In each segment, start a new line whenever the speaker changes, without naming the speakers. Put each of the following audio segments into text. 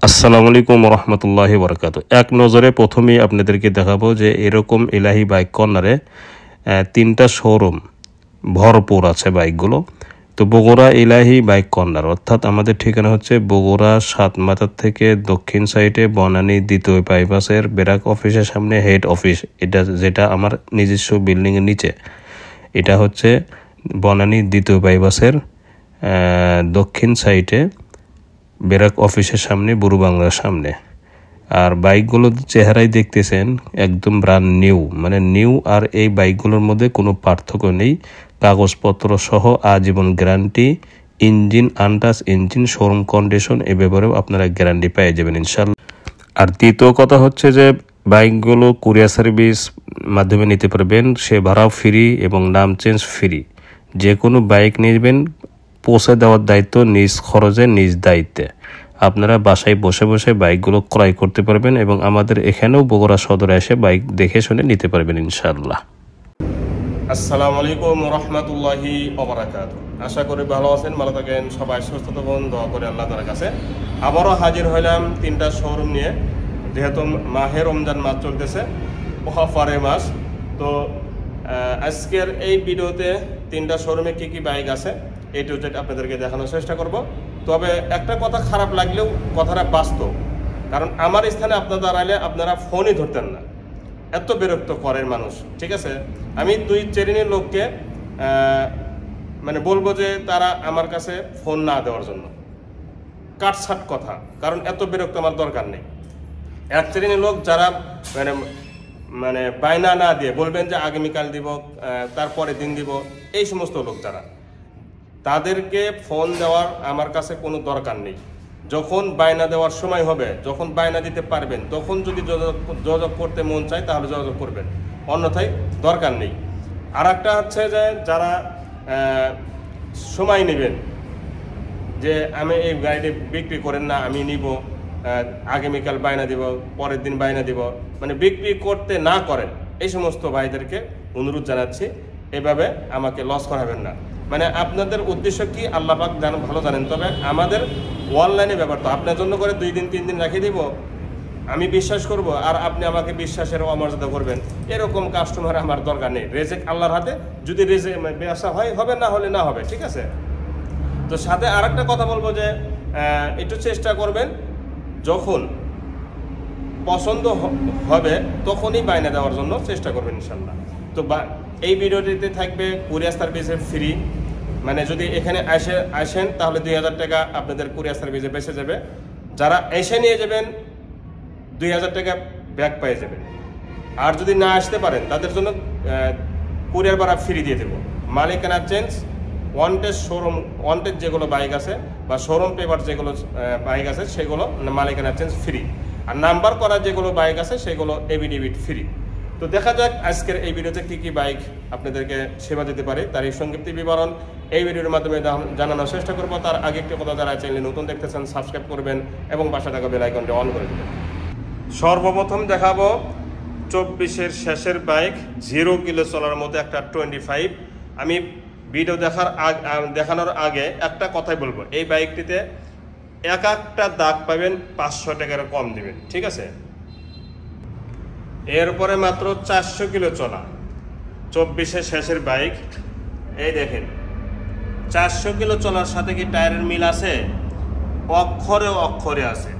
আসসালামু আলাইকুম রহমতুল্লাহি বরকাত। এক নজরে প্রথমেই আপনাদেরকে দেখাবো যে এরকম ইলাহি বাইক কর্নারে তিনটা শোরুম ভরপুর আছে বাইকগুলো। তো বগুড়া ইলাহি বাইক কর্নার, অর্থাৎ আমাদের ঠিকানা হচ্ছে বগুড়া সাতমাথার থেকে দক্ষিণ সাইডে বনানী দ্বিতীয় বাইপাসের ব্র্যাক অফিসের সামনে হেড অফিস, এটা যেটা আমার নিজস্ব বিল্ডিংয়ের নিচে। এটা হচ্ছে বনানী দ্বিতীয় বাইপাসের দক্ষিণ সাইডে ব্র্যাক অফিসের সামনে, বুড়ো বাংলার সামনে। আর বাইকগুলো চেহারাই দেখতেছেন একদম ব্র্যান্ড নিউ, মানে নিউ। আর এই বাইকগুলোর মধ্যে কোনো পার্থক্য নেই, কাগজপত্র সহ আজীবন guarantee, engine untouch engine, showroom condition, এ ব্যাপারেও আপনারা গ্যারান্টি পেয়ে যাবেন ইনশাল্লাহ। আর দ্বিতীয় কথা হচ্ছে যে বাইকগুলো কুরিয়ার সার্ভিস মাধ্যমে নিতে পারবেন, সে ভাড়াও ফ্রি এবং নাম চেঞ্জ ফ্রি। যে কোনো বাইক নেবেন পৌঁছে দেওয়ার দায়িত্ব নিজ খরচে নিজ দায়িত্বে। আপনারা বাসায় বসে বসে বাইকগুলো ক্রয় করতে পারবেন এবং আমাদের এখানেও বগুড়া সদরে এসে বাইক দেখে শুনে নিতে পারবেন ইনশাআল্লাহ।
আসসালামু আলাইকুম রহমতুল্লাহি ওবারাকাতুহু। আশা করি ভালো আছেন, ভালো থাকেন, সবাই সুস্থ থাকুন, দোয়া করে আল্লাহ তাআলার কাছে। আবারও হাজির হইলাম তিনটা শোরুম নিয়ে, যেহেতু মাহে রমজান মাস চলতেছে, অফারের মাস। তো আজকের এই ভিডিওতে তিনটা শোরুমে কি কি বাইক আছে এই টু জেড আপনাদেরকে দেখানোর চেষ্টা করব। তবে একটা কথা খারাপ লাগলেও কথাটা বাস্তব, কারণ আমার স্থানে আপনারা দাঁড়াইলে আপনারা ফোনই ধরতেন না, এত বিরক্ত করেন মানুষ। ঠিক আছে, আমি দুই শ্রেণীর লোককে মানে বলবো যে তারা আমার কাছে ফোন না দেওয়ার জন্য, কাটছাট কথা, কারণ এত বিরক্ত আমার দরকার নেই। এক শ্রেণীর লোক যারা মানে বায়না না দিয়ে বলবেন যে আগামীকাল দিব, তারপরে দিন দিব, এই সমস্ত লোক যারা, তাদেরকে ফোন দেওয়ার আমার কাছে কোনো দরকার নেই। যখন বায়না দেওয়ার সময় হবে, যখন বায়না দিতে পারবেন, তখন যদি যোগাযোগ করতে মন চায় তাহলে যোগাযোগ করবেন, অন্যথায় দরকার নেই। আর একটা হচ্ছে যে যারা সময় নেবেন যে আমি এই গাড়িটি বিক্রি করেন না, আমি নিব, আগামীকাল বায়না দিব, পরের দিন বায়না দিব, মানে বিক্রি করতে না করেন, এই সমস্ত ভাইদেরকে অনুরোধ জানাচ্ছি এভাবে আমাকে লস করাবেন না। মানে আপনাদের উদ্দেশ্য কি আল্লাহ পাক ভালো জানেন। তবে আমাদের অনলাইনে ব্যাপার তো আপনার জন্য করে 2 দিন 3 দিন রাখিয়ে দিব, আমি বিশ্বাস করব আর আপনি আমাকে বিশ্বাসের অমর্যাদা করবেন, এরকম কাস্টমার আমার দরকার নেই। রেজেক আল্লাহর হাতে, যদি রেজেক ব্যবসা হয় হবে, না হলে না হবে, ঠিক আছে। তো সাথে আর একটা কথা বলবো যে একটু চেষ্টা করবেন যখন পছন্দ হবে তখনই বায়না দেওয়ার জন্য চেষ্টা করবেন ইনশাল্লাহ। তো এই ভিডিওটিতে থাকবে কুরিয়ার সার্ভিসের ফ্রি, মানে যদি এখানে আসেন তাহলে 2000 টাকা আপনাদের কুরিয়ার সার্ভিসে বেঁচে যাবে। যারা এসে নিয়ে যাবেন 2000 টাকা ব্যাক পেয়ে যাবেন। আর যদি না আসতে পারেন তাদের জন্য কুরিয়ার ভাড়া ফ্রি দিয়ে দেবো। মালিকানা চেঞ্জ, ওয়ান্টেড যেগুলো বাইক আছে বা শোরুম পেপার যেগুলো বাইক আছে সেগুলো মালিকানা চেঞ্জ ফ্রি। আর নাম্বার করা যেগুলো বাইক আছে সেগুলো এভিডেভিট ফ্রি। তো দেখা যাক আজকের এই ভিডিওতে কি কি বাইক আপনাদেরকে সেবা দিতে পারে, তার এই সংক্ষিপ্ত বিবরণ এই ভিডিওর মাধ্যমে জানানোর চেষ্টা করবো। তার আগে একটি কথা, যারা চ্যানেলে নতুন দেখতেছেন সাবস্ক্রাইব করবেন এবং পাশে থাকা বেল আইকনটি অন করে দেবেন। সর্বপ্রথম দেখাবো 24-এর শেষের বাইক, 0 কিলো চলার মধ্যে একটা 25। আমি ভিডিও দেখানোর আগে একটা কথাই বলবো, এই বাইকটিতে একটা দাগ পাবেন 500 টাকার কম দিবেন, ঠিক আছে। এরপরে মাত্র 400 কিলো চলা 24-এর শেষের বাইক, এই দেখেন 400 কিলো চলার সাথে কি টায়ারের মিল আছে? অক্ষরে আছে।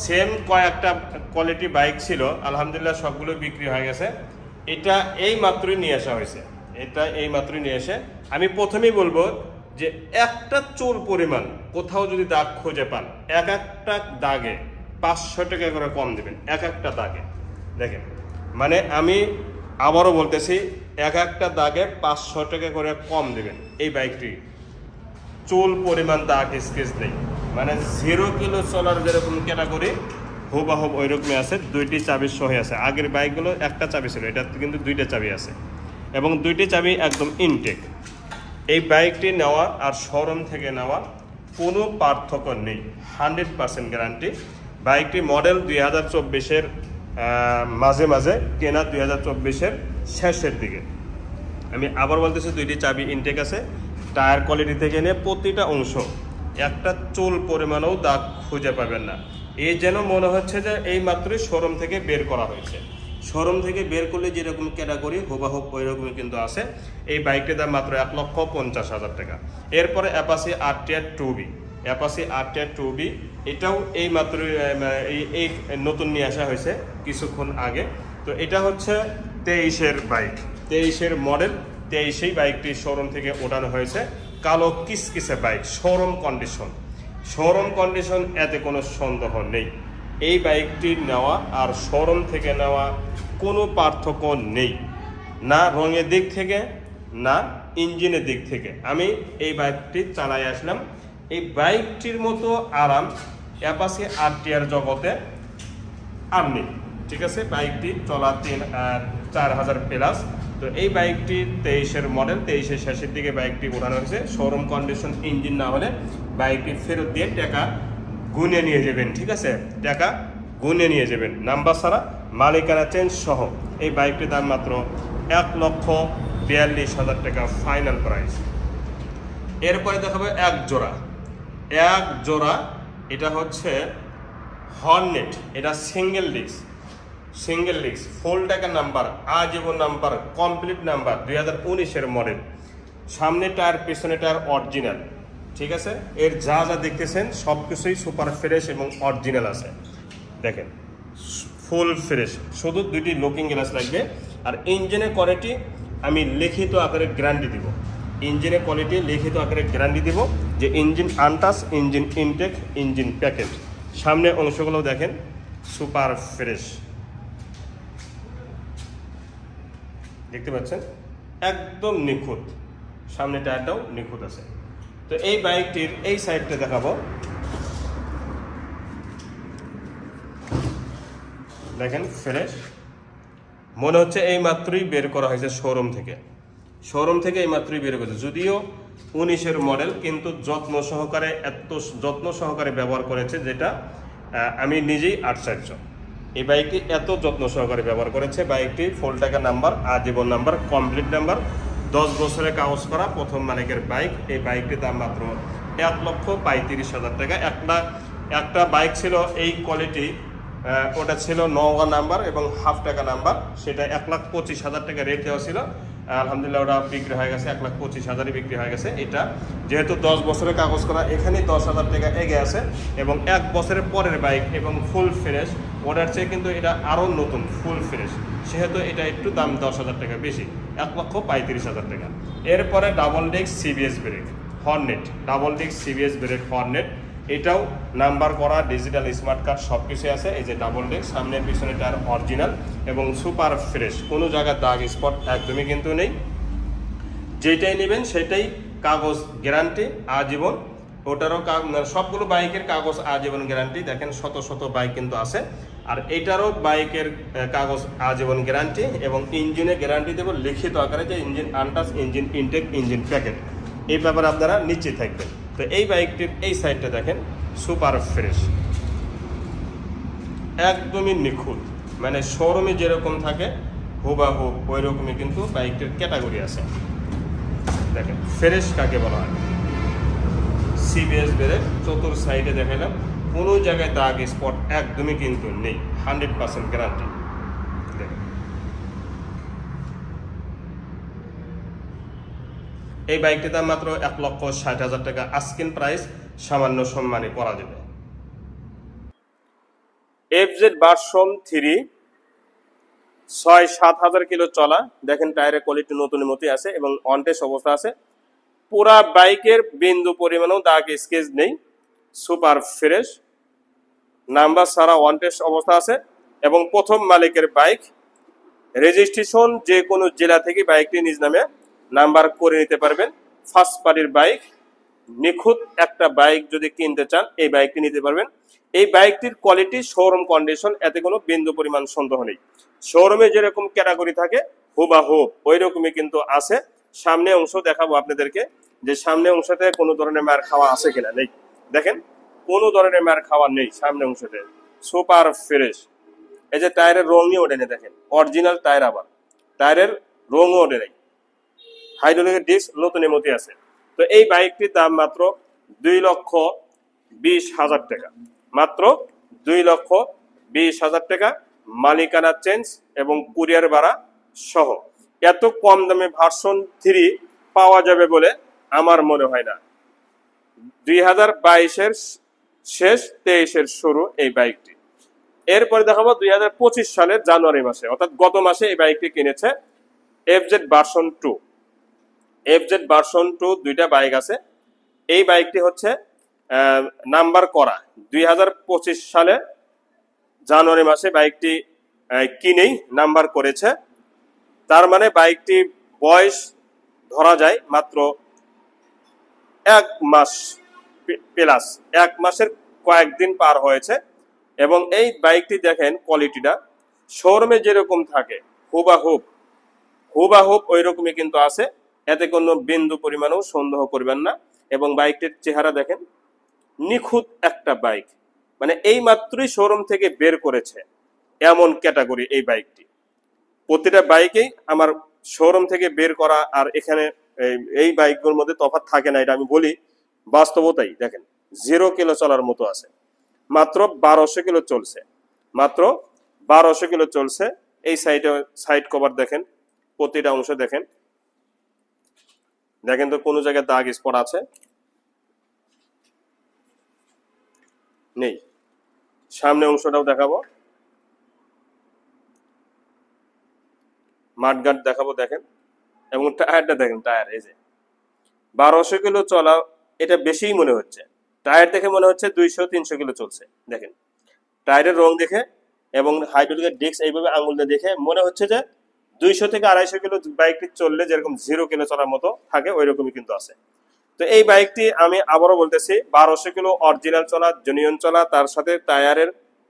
সেম কয়েকটা কোয়ালিটি বাইক ছিল, আলহামদুলিল্লাহ সবগুলো বিক্রি হয়ে গেছে। এটা এই মাত্রই নিয়ে আসা হয়েছে, আমি প্রথমেই বলবো যে একটা চুল পরিমাণ কোথাও যদি দাগ খুঁজে পান, একটা দাগে 500 টাকা করে কম দেবেন, একটা দাগে। দেখেন, মানে আমি আবারও বলতেছি, একটা দাগে 500 টাকা করে কম দেবেন। এই বাইকটি চুল পরিমাণ দাগ স্কেচ নেই, মানে 0 কিলো চলার যেরকম ক্যাটাগরি হুবাহুব ওই রকমই আছে। 2টি চাবি সহ আছে। আগের বাইকগুলো একটা চাবি ছিল, এটা কিন্তু 2টা চাবি আছে এবং 2টি চাবি একদম ইনটেক। এই বাইকটি নেওয়া আর শোরুম থেকে নেওয়া কোনো পার্থক্য নেই, 100% গ্যারান্টি। বাইকটি মডেল 2024-এর মাঝে কেনা, 2024-এর শেষের দিকে। আমি আবার বলতেছি 2টি চাবি ইনটেক আছে। টায়ার কোয়ালিটি থেকে নিয়ে প্রতিটা অংশ একটা চুল পরিমাণেও দাগ খুঁজে পাবেন না। এই যেন মনে হচ্ছে যে এই মাত্রই শোরুম থেকে বের করা হয়েছে। শোরুম থেকে বের করলে যেরকম ক্যাটাগরি হুবাহুব ওই রকমই কিন্তু আছে। এই বাইকটির দাম মাত্র 1,50,000 টাকা। এরপরে Apache RTR 2B, Apache RTR 2B এটাও এই মাত্র এই নতুন নিয়ে আসা হয়েছে কিছুক্ষণ আগে। তো এটা হচ্ছে 23-এর বাইক, 23-এর মডেল, 23-এই বাইকটি শোরুম থেকে ওঠানো হয়েছে। কালো কিসকিসে bike, showroom condition, showroom condition, এতে কোনো সন্দেহ নেই। এই বাইকটি নেওয়া আর শোরুম থেকে নেওয়া কোনো পার্থক্য নেই, না রঙের দিক থেকে না ইঞ্জিনের দিক থেকে। আমি এই বাইকটি চালাই আসলাম, এই বাইকটির মতো আরাম অ্যাপাচি আরটিআর জগতে আর নেই। ঠিক আছে, বাইকটি চলা 4,000 প্লাস। তো এই বাইকটি 23-এর মডেল, 23-এর শেষের দিকে বাইকটি ওঠানো হয়েছে। শোরুম কন্ডিশন ইঞ্জিন না হলে বাইকটি ফেরত দিয়ে টাকা গুনে নিয়ে যাবেন। ঠিক আছে, টাকা গুনে নিয়ে যাবেন নাম্বার ছাড়া, মালিকানা চেঞ্জ সহ। এই বাইকটির দাম মাত্র 1,42,000 টাকা ফাইনাল প্রাইস। এরপরে দেখাবো এক জোড়া, এটা হচ্ছে হর্নেট, এটা সিঙ্গেল ডিস্ক ফুল টাকা নাম্বার, আজীবন নাম্বার, কমপ্লিট নাম্বার, 2019-এর মডেল। সামনে টায়ার পিছনে টায়ার অরিজিনাল। ঠিক আছে, এর যা দেখতেছেন সব কিছুই সুপার ফ্রেশ এবং অরিজিনাল আছে। দেখেন ফুল ফ্রেশ, শুধু 2টি লুকিং গ্লাস লাগবে। আর ইঞ্জিনের কোয়ালিটি আমি লিখিত আকারে গ্যারান্টি দিব, ইঞ্জিনের কোয়ালিটি লিখিত আকারে গ্যারান্টি দিব যে engine untouch, engine intact, engine packet. সামনে অংশগুলো দেখেন সুপার ফ্রেশ, দেখতে পাচ্ছেন একদম নিখুঁত, সামনে টায়ারটাও নিখুঁত আছে। তো এই বাইকটির এই সাইডটা দেখাবো, দেখেন ফ্রেশ, মনে হচ্ছে এই মাত্রই বের করা হয়েছে শোরুম থেকে এই মাত্রই বের করেছে। যদিও 19-এর মডেল, কিন্তু যত্ন সহকারে, এত যত্ন সহকারে ব্যবহার করেছে যেটা আমি নিজেই আশ্চর্য। এই বাইকটি এত যত্ন সহকারে ব্যবহার করেছে। বাইকটি ফুল টাকা নাম্বার, আজীবন নাম্বার, কমপ্লিট নাম্বার, 10 বছরের কাগজ করা, প্রথম মালিকের বাইক। এই বাইকটির দাম মাত্র 1,35,000 টাকা। একটা বাইক ছিল এই কোয়ালিটি, ওটা ছিল 9 নাম্বার এবং হাফ টাকা নাম্বার, সেটা 1,25,000 টাকা রেট দেওয়া ছিল। আলহামদুলিল্লাহ ওটা বিক্রি হয়ে গেছে, 1,25,000-ই বিক্রি হয়ে গেছে। এটা যেহেতু 10 বছরের কাগজ করা, এখানে 10,000 টাকা এগে আছে এবং 1 বছরের পরের বাইক এবং ফুল ফ্রেশ, ওটার চেয়ে কিন্তু এটা আরও নতুন ফুল ফ্রেশ, সেহেতু এটা একটু দাম 10,000 টাকা বেশি, 1,35,000 টাকা। এরপরে double disc CBS brake Hornet, double disc CBS brake Hornet, এটাও নাম্বার করা, ডিজিটাল স্মার্ট কার্ড সব কিছু আছে। এই যে ডাবল ডিস্ক, সামনে পিছনে টায়ার অরিজিনাল এবং সুপার ফ্রেশ, কোনো জায়গায় দাগ স্পট একদমই কিন্তু নেই। যেটাই নেবেন সেটাই কাগজ গ্যারান্টি আজীবন। ওটারও সবগুলো বাইকের কাগজ আজীবন গ্যারান্টি। দেখেন শত বাইক কিন্তু আছে। আর এটারও বাইকের কাগজ আজীবন গ্যারান্টি এবং ইঞ্জিনের গ্যারান্টি দেব লিখিত আকারে, যে engine untouch, engine intact, engine packet, এই ব্যাপারে আপনারা নিশ্চিত থাকবেন। তো এই বাইকটির এই সাইডটা দেখেন সুপার ফ্রেশ, একদমই নিখুঁত, মানে শোরুমে যেরকম থাকে হুবাহুব ওই রকমই কিন্তু বাইকটির ক্যাটাগরি আছে। দেখেন ফ্রেশ কাকে বলা হয়। সিবিএস ব্রেক, চতুর সাইডে দেখালাম, কোনো জায়গায় দাগ স্পট একদমই কিন্তু নেই, 100% গ্যারান্টি। দেখেন এই বাইকটির দাম মাত্র 1,60,000 টাকা আস্কিং প্রাইস, সামান্য সম্মানে করা যাবে। এফজেড ভার্সন 3, 6-7 হাজার কিলো চলা। দেখেন টায়ারের কোয়ালিটি নতুনের মতোই আছে এবং অনটেস্ট অবস্থা আছে। পুরা বাইকের বিন্দু পরিমাণও দাগ স্কেচ নেই, সুপার ফ্রেশ, নাম্বার ছাড়া অনটেস্ট অবস্থা আছে এবং প্রথম মালিকের বাইক। রেজিস্ট্রেশন যে কোনো জেলা থেকে বাইকটি নিজ নামে নাম্বার করে নিতে পারবেন। ফার্স্ট পার্টির বাইক, নিখুঁত একটা বাইক যদি কিনতে চান এই বাইকটি নিতে পারবেন। এই বাইকটির কোয়ালিটি শোরুম কন্ডিশন, এতে কোনো বিন্দু পরিমাণ সন্দেহ নেই। শোরুমে যেরকম ক্যাটাগরি থাকে হুবাহুব ওই রকমই কিন্তু আছে। সামনে অংশ দেখাবো আপনাদেরকে, যে সামনে অংশতে কোনো ধরনের মার খাওয়া আছে কিনা। নেই, দেখেন কোনো ধরনের মার খাওয়া নেই সামনে অংশতে, সুপার ফ্রেশ। এই যে টায়ারের রঙই ওঠে নেই, দেখেন অরিজিনাল টায়ার, আবার টায়ারের রঙও ওঠে নেই, হাইড্রোলিকের ডিস্ক নতুনের মতোই আছে। তো এই বাইকটির দাম মাত্র 2,20,000 টাকা, মাত্র 2,20,000 টাকা মালিকানা চেঞ্জ এবং কুরিয়ার ভাড়া সহ। এত কম দামে ভার্সন 3 পাওয়া যাবে বলে আমার মনে হয় না। 2022-এর শেষ 23-এর শুরু এই বাইকটি। এরপরে দেখাবো 2025 সালের জানুয়ারি মাসে, অর্থাৎ গত মাসে এই বাইকটি কিনেছে FZ ভার্সন 2। FZ ভার্সন 2 দুইটা বাইক আছে। এই বাইকটি হচ্ছে নাম্বার করা 2025 সালে জানুয়ারি মাসে বাইকটি কিনেই নাম্বার করেছে। তার মানে বাইকটি বয়স ধরা যায় মাত্র 1 মাস প্লাস, 1 মাসের কয়েকদিন পার হয়েছে। এবং এই বাইকটি দেখেন কোয়ালিটিটা শোরুমে যেরকম থাকে হুবাহুব ওই রকমই কিন্তু আছে, এতে কোনো বিন্দু পরিমাণও সন্দেহ করবেন না। এবং বাইকটির চেহারা দেখেন, নিখুঁত একটা বাইক, মানে এই মাত্রই শোরুম থেকে বের করেছে এমন ক্যাটাগরি এই বাইকটি। প্রতিটা বাইকেই আমার শোরুম থেকে বের করা আর এখানে এই বাইকগুলোর মধ্যে তফাৎ থাকে না, এটা আমি বলি বাস্তবতাই। দেখেন 0 কিলো চলার মতো আছে, মাত্র 1200 কিলো চলছে, মাত্র 1200 কিলো চলছে। এই সাইড কভার দেখেন, প্রতিটা অংশ দেখেন, দেখেন তো কোনো জায়গায় দাগ স্পট আছে নেই। সামনে অংশটাও দেখাবো, মাঠগার্ড দেখাবো দেখেন। এবং টায়ারটা দেখেন, টায়ার এই যে 1200 কিলো চলা, এটা বেশিই মনে হচ্ছে। টায়ার দেখে মনে হচ্ছে 200-300 কিলো চলছে। দেখেন টায়ারের রং দেখে এবং হাইড্রোলিকের ডিস্ক এইভাবে আঙুল দিয়ে দেখে মনে হচ্ছে যে 200 থেকে 250 কিলো বাইকটি চললে যেরকম 0 কিলো চলার মতো থাকে ওই রকমই কিন্তু আছে। তো এই বাইকটি আমি আবারও বলতেছি 1200 কিলো অরিজিনাল চলা, জেনুইন চলা, তার সাথে টায়ারের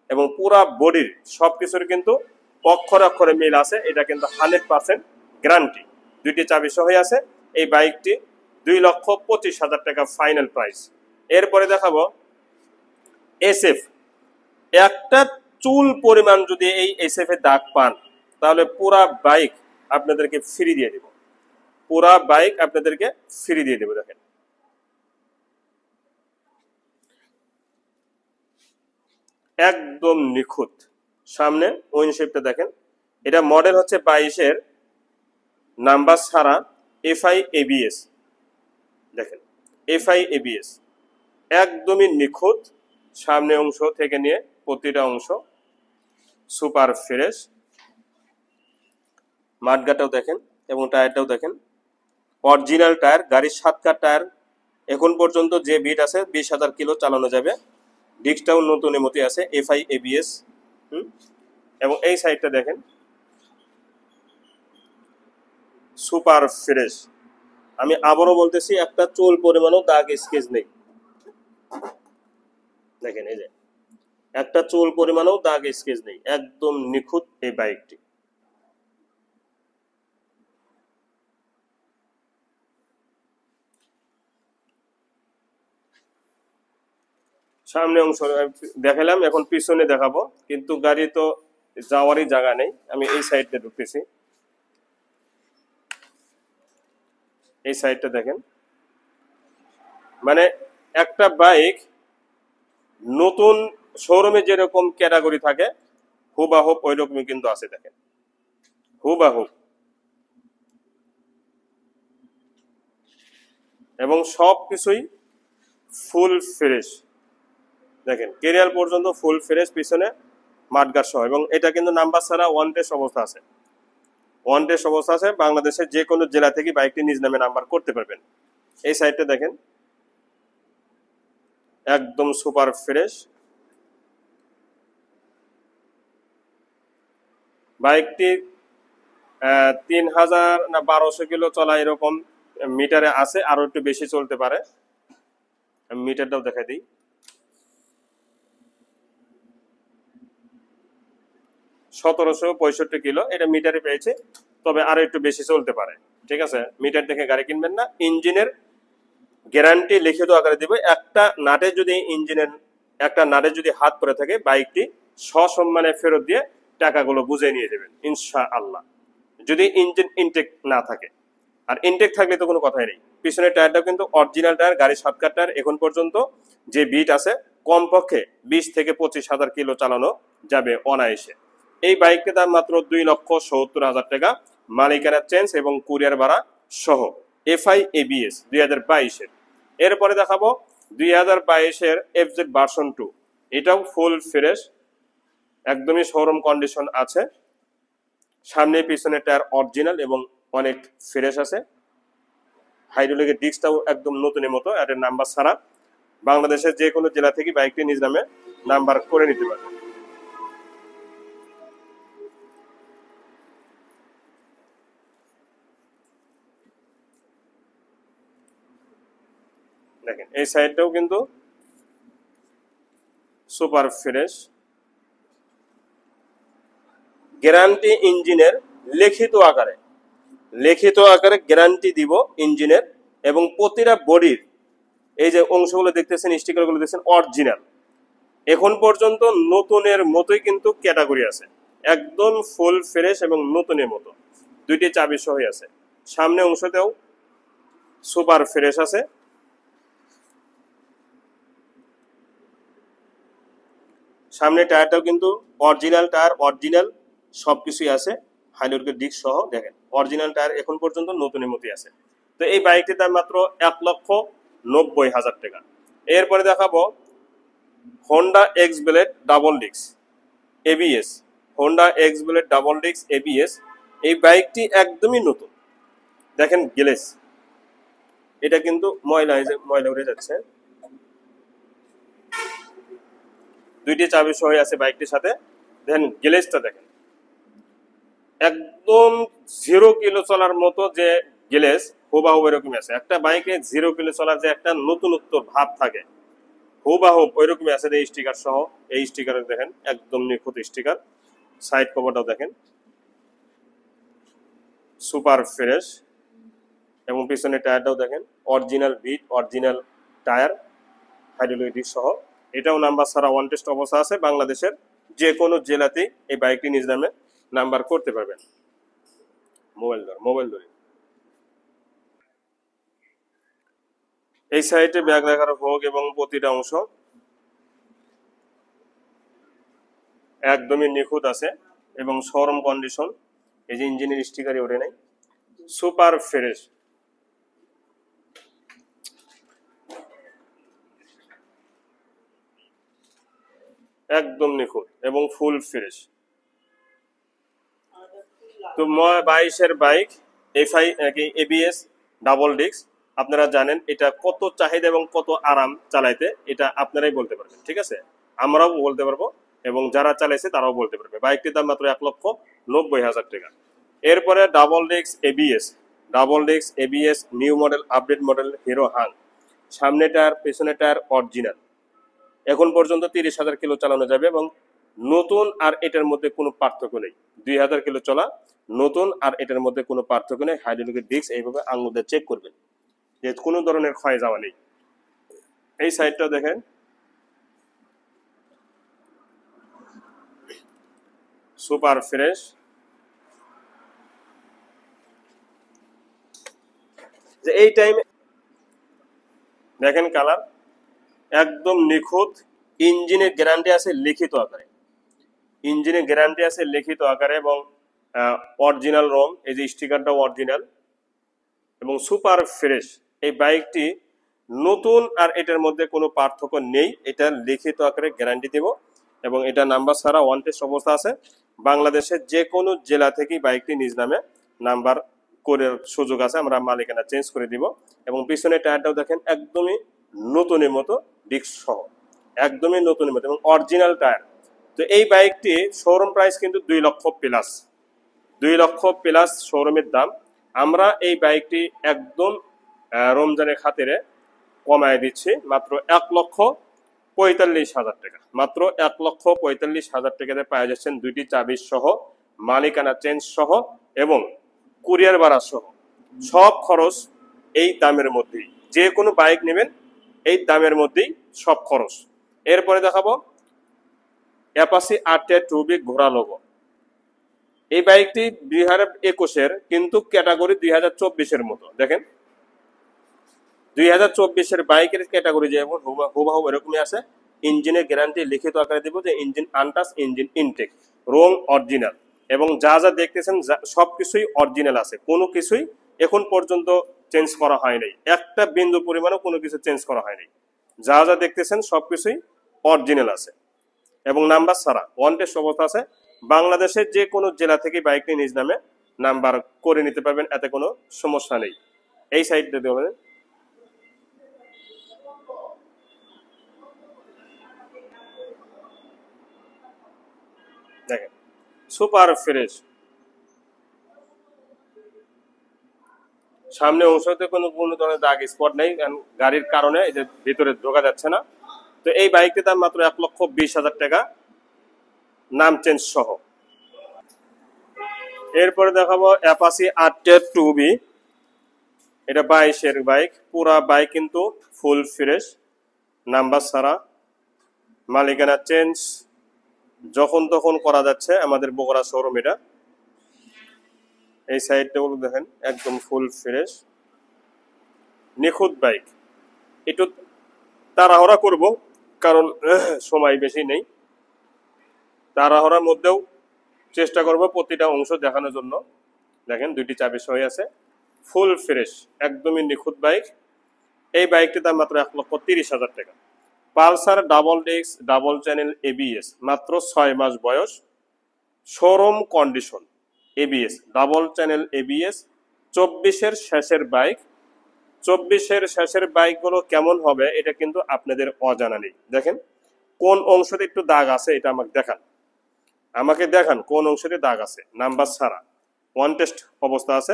এবং পুরা বডির সবকিছুর কিন্তু অক্ষরে অক্ষরে মিল আছে। এটা কিন্তু 100% গ্যারান্টি, দুইটি চাবি সহ আছে। এই বাইকটি 2,25,000 টাকা ফাইনাল প্রাইস। এরপরে দেখাবো SF। একটা চুল পরিমাণ যদি এই SF এ দাগ পান তাহলে পুরা বাইক আপনাদেরকে ফ্রি দিয়ে দেব, পুরা বাইক আপনাদেরকে ফ্রি দিয়ে দেব। দেখেন একদম নিখুঁত। সামনে উইন্ডশেপটা দেখেন, এটা মডেল হচ্ছে 22-এর, নাম্বার ছাড়া FI ABS। দেখেন FI ABS একদমই নিখুঁত, সামনে অংশ থেকে নিয়ে প্রতিটা অংশ সুপার ফ্রেশ। মাঠগাটাও দেখেন এবং টায়ারটাও দেখেন, অরিজিনাল টায়ার, গাড়ির 7 কাঠ টায়ার। এখন পর্যন্ত যে বিট আছে 20,000 কিলো চালানো যাবে। ডিস্কটাও নতুনের মতোই আছে, FI ABS। এবং এই সাইডটা দেখেন সুপার ফ্রেশ। আমি আবারও বলতেছি, একটা চুল পরিমাণও দাগ স্কেচ নেই। দেখেন এই যে একটা চুল পরিমাণও দাগ স্কেচ নেই, একদম নিখুঁত এই বাইকটি। সামনে অংশ দেখালাম, এখন পিছনে দেখাবো, কিন্তু গাড়ি তো যাওয়ারই জায়গা নেই। আমি এই সাইডটা ঢুকতেছি, এই সাইডটা দেখেন, মানে একটা বাইক নতুন শোরুমে যেরকম ক্যাটাগরি থাকে হুবাহুব ওই রকমই কিন্তু আছে। দেখেন হুবাহুব, এবং সব কিছুই ফুল ফ্রেশ। দেখেন কেরিয়ার পর্যন্ত ফুল ফ্রেশ, পিছনে মাঠগার্ড সহ। এবং এটা কিন্তু নাম্বার ছাড়া ওয়ান টেস্ট অবস্থা আছে, ওয়ান টেস্ট অবস্থা আছে। বাংলাদেশের যে কোনো জেলা থেকে বাইকটি নিজ নামে নাম্বার করতে পারবেন। এই সাইডটা দেখেন একদম সুপার ফ্রেশ। বাইকটি 3,000 না 1,200 কিলো চলা এরকম মিটারে আছে, আরো একটু বেশি চলতে পারে। আমি মিটারটাও দেখাই দিই, 1,765 কিলো এটা মিটারে পেয়েছে, তবে আরো একটু বেশি চলতে পারে। ঠিক আছে, মিটার দেখে গাড়ি কিনবেন না। ইঞ্জিনের গ্যারান্টি লিখিত আকারে দিবে। একটা নাটে যদি ইঞ্জিনের একটা নাটে যদি হাত পড়ে থাকে, বাইকটি সসম্মানে ফেরত দিয়ে টাকাগুলো বুঝে নিয়ে যাবেন ইনশাআল্লাহ, যদি ইঞ্জিন ইনটেক না থাকে। আর ইনটেক থাকলে তো কোনো কথাই নেই। পিছনের টায়ারটাও কিন্তু অরিজিনাল টায়ার, গাড়ির 7 কাঠ টায়ার। এখন পর্যন্ত যে বিট আছে কমপক্ষে 20 থেকে 25,000 কিলো চালানো যাবে অনায়াসে। এই বাইকটির দাম মাত্র 2,70,000 টাকা, মালিকানা চেঞ্জ এবং কুরিয়ার ভাড়া সহ। এফআই এবিএস 2022-এর। এরপরে দেখাবো 2022-এর এফজেড ভার্সন 2। এটাও ফুল ফ্রেশ, একদমই শোরুম কন্ডিশন আছে। সামনে পিছনে টায়ার অরিজিনাল এবং অনেক ফ্রেশ আছে। হাইড্রোলিকের ডিস্কটাও একদম নতুনের মতো, এর নাম্বার ছাড়া। বাংলাদেশের যে কোনো জেলা থেকে বাইকটি নিজ নামে নাম্বার করে নিতে পারবে। দেখেন এই সাইডটাও কিন্তু সুপার ফ্রেশ। গ্যারান্টি ইঞ্জিনের লিখিত আকারে গ্যারান্টি দিব ইঞ্জিনের, এবং প্রতিটা বডির এই যে অংশগুলো দেখতেছেন, স্টিকারগুলো দেখছেন অরিজিনাল। এখন পর্যন্ত নতুনের মতোই কিন্তু ক্যাটাগরি আছে, একদম ফুল ফ্রেশ এবং নতুনের মতো। দুইটি চাবি সহ আছে। সামনে অংশতেও সুপার ফ্রেশ আছে। সামনে টায়ারটাও কিন্তু অরিজিনাল টায়ার, অরিজিনাল সবকিছুই আছে, হাইড্রোলিক ডিস্ক সহ। দেখেন অরিজিনাল টায়ার এখন পর্যন্ত নতুনের মতোই আছে। তো এই বাইকটির দাম মাত্র 1,90,000 টাকা। এরপরে দেখাবো Honda x blade double disc ABS. Honda x blade double disc ABS, এই বাইকটি একদমই নতুন। দেখেন গ্লেস, এটা কিন্তু ময়লা উঠে যাচ্ছে। দুইটি চাবি সহ আছে বাইকটির সাথে। দেখেন গ্লেসটা দেখেন, একদম 0 কিলো চলার মতো যে গ্লেস হুবাহু এরকমই আছে। একটা বাইকে 0 কিলো চলার যে একটা নতুনত্ব ভাব থাকে, হুবাহু ওইরকমই আছে। এই স্টিকার সহ, এই স্টিকার দেখেন একদম নিখুঁত স্টিকার। সাইড কভারটাও দেখেন সুপার ফ্রেশ, এবং পিছনে টায়ারটাও দেখেন অরিজিনাল বিট, অরিজিনাল টায়ার, হাইড্রোলিক ডিস্ক সহ। এটাও নাম্বার ছাড়া ওয়ান টেস্ট অবস্থা আছে। বাংলাদেশের যে কোনো জেলাতেই এই বাইকটি নিজ নামে নাম্বার করতে পারবেন। মোবাইল ধরে এই সাইডে ব্যাগ রাখার হোক এবং প্রতিটা অংশ একদমই নিখুঁত আছে এবং শোরুম কন্ডিশন। এই যে ইঞ্জিনের স্টিকারই ওঠে নাই, সুপার ফ্রেশ। একদম নিখুঁত এবং ফুল ফ্রেশ। তো 22-এর bike FI ABS double disc, আপনারা জানেন এটা কত চাহিদা এবং কত আরাম চালাইতে, এটা আপনারাই বলতে পারবেন। ঠিক আছে, আমরাও বলতে পারবো এবং যারা চালাইছে তারাও বলতে পারবে। বাইকটির দাম মাত্র 1,90,000 টাকা। এরপরে double disc ABS new model, update model hero Hang. সামনে টায়ার পেছনে টায়ার অরিজিনাল। এখন পর্যন্ত 30,000 কিলো চালানো যাবে এবং নতুন আর এটার মধ্যে কোনো পার্থক্য নেই। 2,000 কিলো চলা নতুন আর এটার মধ্যে কোনো পার্থক্য নেই। হাইড্রোলিক ডিস্ক এইভাবে আঙুল দিয়ে চেক করবেন যে কোনো ধরনের ক্ষয় যাওয়া নেই। এই সাইডটা দেখেন সুপার ফ্রেশ। যে এই টাইমে দেখেন কালার একদম নিখুঁত। ইঞ্জিনের গ্যারান্টি আছে লিখিত আকারে, এবং অরিজিনাল রং, এই যে স্টিকারটাও অরিজিনাল এবং সুপার ফ্রেশ। এই বাইকটি নতুন আর এটার মধ্যে কোনো পার্থক্য নেই, এটা লিখিত আকারে গ্যারান্টি দেব এবং এটা নাম্বার ছাড়া ওয়ান টেস্ট অবস্থা আছে। বাংলাদেশের যে কোনো জেলা থেকেই বাইকটি নিজ নামে নাম্বার করে সুযোগ আছে, আমরা মালিকানা চেঞ্জ করে দিব। এবং পিছনে টায়ারটাও দেখেন একদমই নতুনের মতো, ডিস্ক সহ একদমই নতুনের মতো এবং অরিজিনাল টায়ার। তো এই বাইকটি শোরুম প্রাইস কিন্তু 2 লক্ষ প্লাস শোরুমের দাম। আমরা এই বাইকটি একদম রমজানের খাতিরে কমায় দিচ্ছি মাত্র 1,45,000 টাকা। মাত্র 1,45,000 টাকাতে পাওয়া যাচ্ছেন দুইটি চাবি সহ, মালিকানা চেঞ্জ সহ এবং কুরিয়ার ভাড়া সহ। সব খরচ এই দামের মধ্যেই, যে কোনো বাইক নেবেন এই দামের মধ্যেই সব খরচ। এরপরে দেখাবো অ্যাপাচি R-Type 2B ঘোড়া লোগো। এই বাইকটি 2021-এর কিন্তু ক্যাটাগরি 2024-এর মতো। দেখেন 2024-এর বাইকের ক্যাটাগরি যেমন হুবাহু এরকমই আছে, ইঞ্জিনের গ্যারান্টি লিখিত আকারে দিব যে ইঞ্জিন আনটাচ, ইঞ্জিন ইনটেক, রং অরিজিনাল, এবং যা যা দেখতেছেন সবকিছুই অরিজিনাল আছে, কোনো কিছুই এখন পর্যন্ত চেঞ্জ করা হয় নাই, একটা বিন্দু পরিমাণও কোনো কিছু চেঞ্জ করা হয়নি, যা যা দেখতেছেন সবকিছুই অরিজিনাল আছে এবং নাম্বার ছাড়া ওয়ান টেস্ট অবস্থা আছে। বাংলাদেশের যে কোনো জেলা থেকে বাইকটি নিজ নামে নাম্বার করে নিতে পারবেন, এতে কোনো সমস্যা নেই। এই সাইডটা দেবেন, দেখেন সুপার ফ্রেশ, সামনে অংশতে কোনো ধরনের দাগ স্পট নেই, গাড়ির কারণে এই যে ভিতরে ঢোকা যাচ্ছে না। তো এই বাইকটির দাম মাত্র 1,20,000 টাকা, নাম চেঞ্জ সহ। এরপরে দেখাবো অ্যাপাচি আরটিআর 2B, এটা 22-এর বাইক, পুরা বাইক কিন্তু ফুল ফ্রেশ, নাম্বার ছাড়া, মালিকানা চেঞ্জ, যখন তখন করা যাচ্ছে আমাদের বগুড়া শোরুম। এটা এই সাইডটা দেখেন একদম ফুল ফ্রেশ, নিখুঁত বাইক। একটু তাড়াহুড়া করব কারণ সময় বেশি নেই, তাড়াহুড়ার মধ্যেও চেষ্টা করব প্রতিটা অংশ দেখানোর জন্য। দেখেন দুইটি চাবি সহ আছে, ফুল ফ্রেশ, একদমই নিখুঁত বাইক। এই বাইকটির দাম মাত্র 1,30,000 টাকা। Pulsar double disc double channel ABS, মাত্র 6 মাস বয়স, showroom condition, ABS double channel ABS, 24-এর শেষের বাইক। 24-এর শেষের বাইকগুলো কেমন হবে এটা কিন্তু আপনাদের অজানা নেই। দেখেন কোন অংশতে একটু দাগ আছে, এটা আমাকে দেখান কোন অংশতে দাগ আছে, নাম্বার ছাড়া, ওয়ান টেস্ট অবস্থা আছে।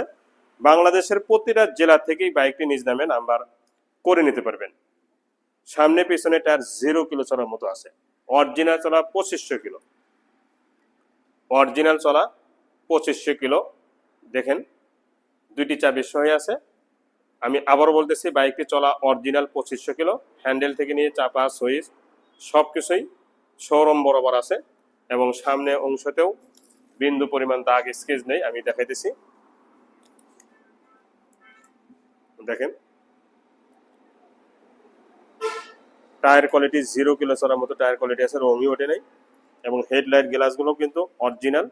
বাংলাদেশের প্রতিটা জেলা থেকেই বাইকটি নিজ নামে নাম্বার করে নিতে পারবেন। সামনে পিছনে টায়ার 0 কিলো চলার মতো আছে, অরিজিনাল চলা 2500 কিলো, অরিজিনাল চলা 2500 কিলো। দেখেন দুইটি চাবি সহ আছে। আমি আবারও বলতেছি বাইকটি চলা অরিজিনাল 2500 কিলো, হ্যান্ডেল থেকে নিয়ে চাপা সুইচ সবকিছুই শোরুম বরাবর আছে এবং সামনে অংশতেও বিন্দু পরিমাণ দাগ স্কেচ নেই, আমি দেখাইতেছি। দেখেন টায়ার কোয়ালিটি 0 কিলো চলার মতো টায়ার কোয়ালিটি আছে, রঙই ওঠে নাই, এবং হেডলাইট গ্লাসগুলো কিন্তু অরিজিনাল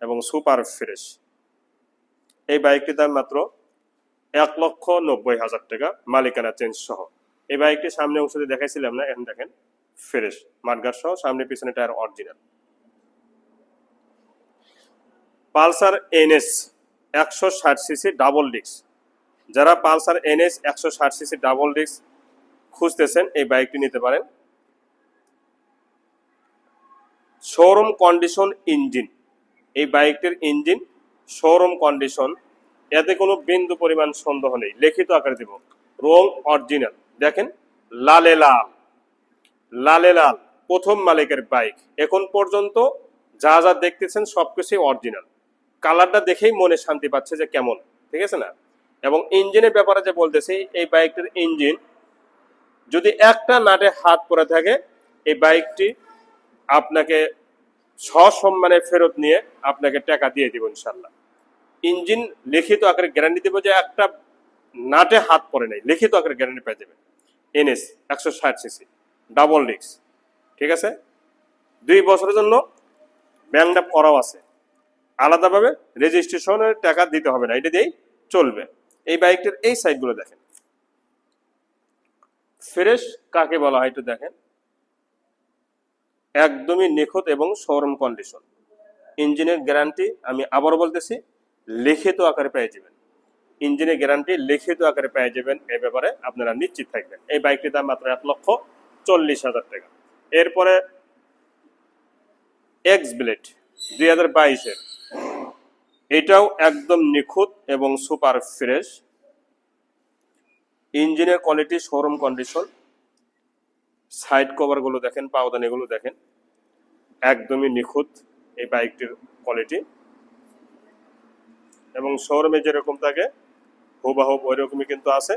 এবং সুপার ফ্রেশ। এই বাইকটির দাম মাত্র 1,90,000 টাকা, মালিকানা চেঞ্জ সহ। এই বাইকটি সামনে অংশতে দেখাইছিলাম না, এখন দেখেন ফ্রেশ, মাঠগার্ড সহ, সামনে পিছনে tyre original. Pulsar NS 160 CC double disc, যারা Pulsar NS 160 CC double disc খুঁজতেছেন এই বাইকটি নিতে পারেন। শোরুম কন্ডিশন ইঞ্জিন, এই বাইকটির ইঞ্জিন শোরুম কন্ডিশন, এতে কোনো বিন্দু পরিমাণ সন্দেহ নেই, লিখিত আকারে দেব, রং অরিজিনাল। দেখেন লালে লাল, লালে লাল, প্রথম মালিকের বাইক, এখন পর্যন্ত যা যা দেখতেছেন সবকিছুই অরিজিনাল, কালারটা দেখেই মনে শান্তি পাচ্ছে যে কেমন, ঠিক আছে না। এবং ইঞ্জিনের ব্যাপারে যে বলতেছি, এই বাইকটির ইঞ্জিন যদি একটা নাটে হাত পড়ে থাকে, এই বাইকটি আপনাকে সসম্মানে ফেরত নিয়ে আপনাকে টাকা দিয়ে দিব ইনশাল্লাহ। ইঞ্জিন লিখিত আকারে গ্যারান্টি দেবো যে একটা নাটে হাত পড়ে নাই, লিখিত আকারে গ্যারান্টি পেয়ে যাবেন। এনএস 160 সিসি ডাবল ডিস্ক, ঠিক আছে, 2 বছরের জন্য ব্যাংক আপ করাও আছে, আলাদাভাবে রেজিস্ট্রেশনের টাকা দিতে হবে না, এটা দিয়েই চলবে। এই বাইকটির এই সাইডগুলো দেখেন, ফ্রেশ কাকে বলা হয় একটু দেখেন, একদমই নিখুঁত এবং শোরুম কন্ডিশন। ইঞ্জিনের গ্যারান্টি আমি আবারও বলতেছি লিখিত আকারে পেয়ে যাবেন, ইঞ্জিনের গ্যারান্টি লিখিত আকারে পেয়ে যাবেন, এ ব্যাপারে আপনারা নিশ্চিত থাকবেন। এই বাইকটির দাম মাত্র 1,40,000 টাকা। এরপরে এক্স ব্লেড 2022-এর, এটাও একদম নিখুঁত এবং সুপার ফ্রেশ, ইঞ্জিনের কোয়ালিটি শোরুম কন্ডিশন, সাইড কভারগুলো দেখেন, পাওদানিগুলো দেখেন, একদমই নিখুঁত এই বাইকটির কোয়ালিটি, এবং শোরুমে যেরকম থাকে হুবাহুব ওই রকমই কিন্তু আছে।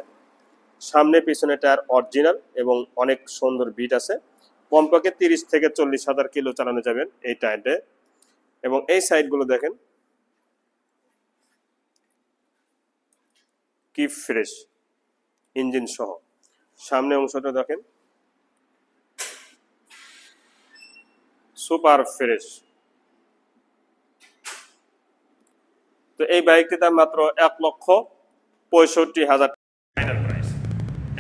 সামনে পিছনে টায়ার অরিজিনাল এবং অনেক সুন্দর বিট আছে, কমপক্ষে 30 থেকে 40,000 কিলো চালানো যাবেন এই টায়ারে। এবং এই সাইডগুলো দেখেন কি ফ্রেশ, ইঞ্জিন সহ। সামনে অংশটা দেখেন সুপার ফ্রেশ। তো এই বাইকটির দাম মাত্র 1,65,000 ফাইনাল প্রাইস।